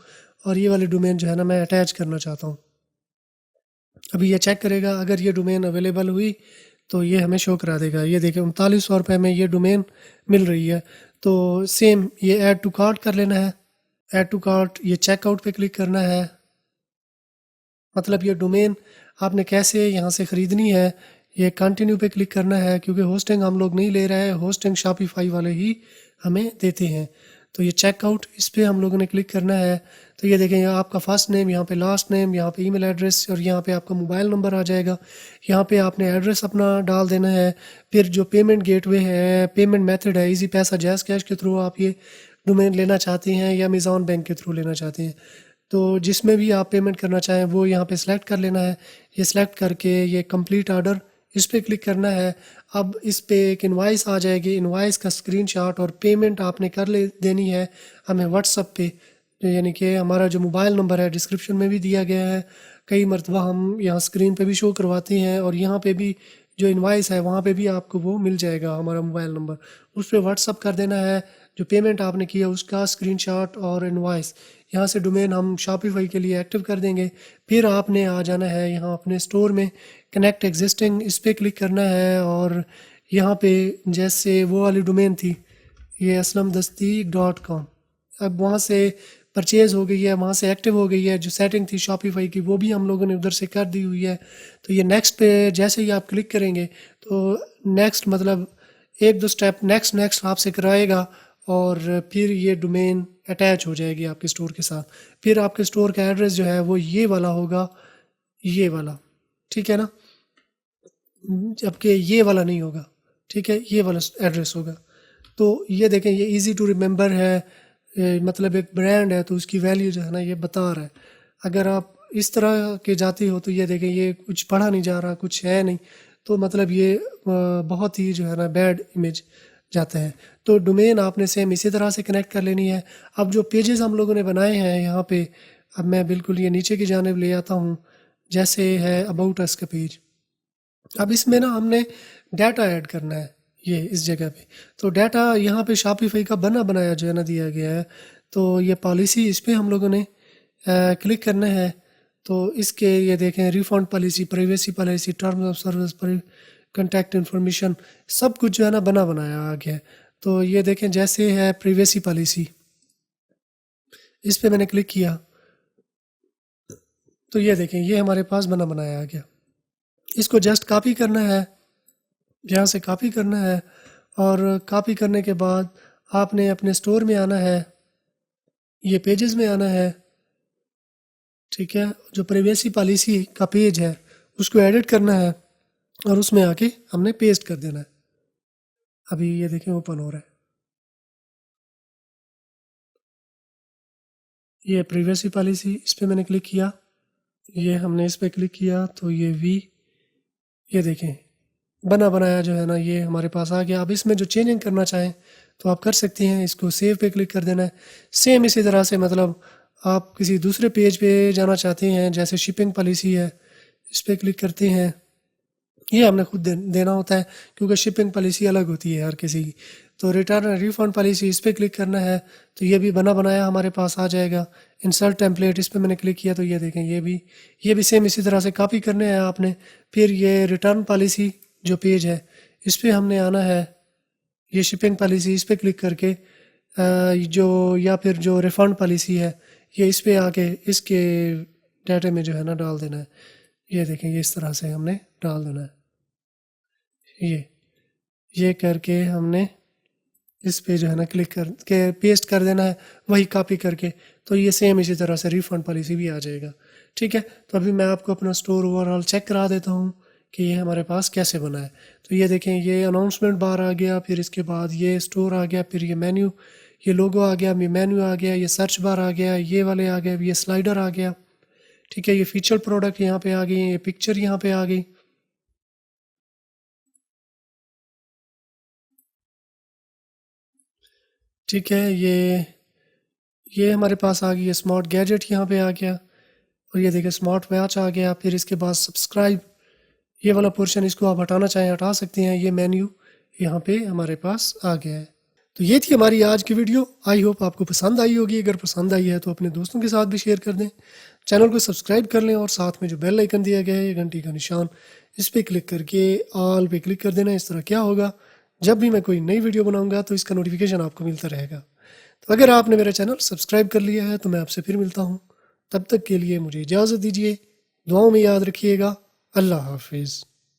और ये वाली डोमेन जो है ना मैं अटैच करना चाहता हूँ। अभी ये चेक करेगा, अगर ये डोमेन अवेलेबल हुई तो ये हमें शो करा देगा। ये देखें 3900 रुपये में ये डोमेन मिल रही है। तो सेम ये ऐड टू कार्ट कर लेना है। ऐड टू कार्ट, ये चेकआउट पे क्लिक करना है। मतलब ये डोमेन आपने कैसे यहाँ से ख़रीदनी है, ये कंटिन्यू पे क्लिक करना है क्योंकि होस्टिंग हम लोग नहीं ले रहे हैं, होस्टिंग शॉपिफाई वाले ही हमें देते हैं। तो ये चेकआउट इस पर हम लोगों ने क्लिक करना है। तो ये देखें यहाँ आपका फर्स्ट नेम, यहाँ पे लास्ट नेम, यहाँ पे ईमेल एड्रेस और यहाँ पे आपका मोबाइल नंबर आ जाएगा। यहाँ पे आपने एड्रेस अपना डाल देना है। फिर जो पेमेंट गेटवे है, पेमेंट मेथड है, इजी पैसा, जैज़ कैश के थ्रू आप ये डोमेन लेना चाहते हैं या अमेज़ॉन बैंक के थ्रू लेना चाहते हैं, तो जिसमें भी आप पेमेंट करना चाहें वो यहाँ पे सिलेक्ट कर लेना है। ये सिलेक्ट करके ये कंप्लीट ऑर्डर इस पर क्लिक करना है। अब इस पे एक इनवाइस आ जाएगी, इनवाइस का स्क्रीनशॉट और पेमेंट आपने कर ले देनी है हमें व्हाट्सअप पे, यानी कि हमारा जो मोबाइल नंबर है डिस्क्रिप्शन में भी दिया गया है। कई मरतबा हम यहाँ स्क्रीन पे भी शो करवाते हैं और यहाँ पे भी जो इनवाइस है वहाँ पे भी आपको वो मिल जाएगा हमारा मोबाइल नंबर, उस पर व्हाट्सअप कर देना है। जो पेमेंट आपने किया उसका स्क्रीनशॉट और इनवॉइस यहाँ से डोमेन हम शॉपिफाई के लिए एक्टिव कर देंगे। फिर आपने आ जाना है यहाँ अपने स्टोर में, कनेक्ट एग्जिस्टिंग इस पर क्लिक करना है और यहाँ पे जैसे वो वाली डोमेन थी ये aslamdastik.com, अब वहाँ से परचेज़ हो गई है, वहाँ से एक्टिव हो गई है। जो सेटिंग थी शॉपिफाई की वो भी हम लोगों ने उधर से कर दी हुई है। तो ये नेक्स्ट पे जैसे ही आप क्लिक करेंगे तो नेक्स्ट मतलब एक दो स्टेप नेक्स्ट नेक्स्ट आपसे कराएगा और फिर ये डोमेन अटैच हो जाएगी आपके स्टोर के साथ। फिर आपके स्टोर का एड्रेस जो है वो ये वाला होगा, ये वाला, ठीक है ना, जबकि ये वाला नहीं होगा, ठीक है, ये वाला एड्रेस होगा। तो ये देखें ये इजी टू रिमेंबर है, मतलब एक ब्रांड है तो उसकी वैल्यू जो है ना ये बता रहा है। अगर आप इस तरह के जाते हो तो ये देखें ये कुछ पढ़ा नहीं जा रहा, कुछ है नहीं, तो मतलब ये बहुत ही जो है ना बैड इमेज जाता है। तो डोमेन आपने सेम इसी तरह से कनेक्ट कर लेनी है। अब जो पेजेस हम लोगों ने बनाए हैं यहाँ पे, अब मैं बिल्कुल ये नीचे की जानिब ले आता हूँ, जैसे है अबाउट अस का पेज। अब इसमें ना हमने डाटा ऐड करना है ये इस जगह पे। तो डाटा यहाँ पे शॉपिफाई का बना बनाया जो है ना दिया गया है। तो ये पॉलिसी इस पर हम लोगों ने क्लिक करना है। तो इसके ये देखें refund policy, privacy policy, terms of service, contact information, सब कुछ जो है ना बना बनाया आ गया है। तो ये देखें जैसे है प्राइवेसी पॉलिसी, इस पर मैंने क्लिक किया तो ये देखें ये हमारे पास बना बनाया आ गया। इसको जस्ट कॉपी करना है, यहाँ से कॉपी करना है और कॉपी करने के बाद आपने अपने स्टोर में आना है, ये पेजेस में आना है, ठीक है। जो प्राइवेसी पॉलिसी का पेज है उसको एडिट करना है और उसमें आके हमने पेस्ट कर देना है। अभी ये देखें ओपन हो रहा है, ये प्राइवेसी पॉलिसी, इस पर मैंने क्लिक किया, ये हमने इस पर क्लिक किया तो ये देखें बना बनाया जो है ना ये हमारे पास आ गया। अब इसमें जो चेंजिंग करना चाहें तो आप कर सकते हैं, इसको सेव पे क्लिक कर देना है। सेम इसी तरह से मतलब आप किसी दूसरे पेज पे जाना चाहते हैं, जैसे शिपिंग पॉलिसी है, इस पर क्लिक करते हैं। ये हमने खुद देना होता है क्योंकि शिपिंग पॉलिसी अलग होती है हर किसी की। तो रिटर्न रिफंड पॉलिसी, इस पर क्लिक करना है तो ये भी बना बनाया हमारे पास आ जाएगा। इंसर्ट टेम्पलेट, इस पर मैंने क्लिक किया तो ये देखें ये भी सेम इसी तरह से कॉपी करने हैं आपने। फिर ये रिटर्न पॉलिसी जो पेज है इस पर हमने आना है, ये शिपिंग पॉलिसी इस पर क्लिक करके जो या फिर जो रिफ़ंड पॉलिसी है ये इस पर आके इसके डाटे में जो है ना डाल देना है। ये देखें ये इस तरह से हमने डाल देना है, ये करके हमने इस पे जो है ना क्लिक करके पेस्ट कर देना है, वही कॉपी करके। तो ये सेम इसी तरह से रिफ़ंड पॉलिसी भी आ जाएगा, ठीक है। तो अभी मैं आपको अपना स्टोर ओवरऑल चेक करा देता हूँ कि ये हमारे पास कैसे बना है। तो ये देखें ये अनाउंसमेंट बार आ गया, फिर इसके बाद ये स्टोर आ गया, फिर ये मेन्यू, ये लोगो आ गया, ये मेन्यू आ गया, ये सर्च बार आ गया, ये वाले आ गए, ये स्लाइडर आ गया, ठीक है। ये फीचर प्रोडक्ट यहाँ पे आ गई, ये पिक्चर यहाँ पे आ गई, ठीक है। ये हमारे पास आ गई है, स्मार्ट गैजेट यहाँ पे आ गया और ये देखिए स्मार्ट वॉच आ गया। फिर इसके बाद सब्सक्राइब, ये वाला पोर्शन इसको आप हटाना चाहें हटा सकते हैं। ये मेन्यू यहाँ पे हमारे पास आ गया है। तो ये थी हमारी आज की वीडियो। आई होप आपको पसंद आई होगी। अगर पसंद आई है तो अपने दोस्तों के साथ भी शेयर कर दें, चैनल को सब्सक्राइब कर लें और साथ में जो बेल आइकन दिया गया है घंटी का निशान, इस पर क्लिक करके ऑल पे क्लिक कर देना। इस तरह क्या होगा, जब भी मैं कोई नई वीडियो बनाऊंगा तो इसका नोटिफिकेशन आपको मिलता रहेगा। तो अगर आपने मेरा चैनल सब्सक्राइब कर लिया है तो मैं आपसे फिर मिलता हूँ, तब तक के लिए मुझे इजाज़त दीजिए। दुआओं में याद रखिएगा। अल्लाह हाफिज़।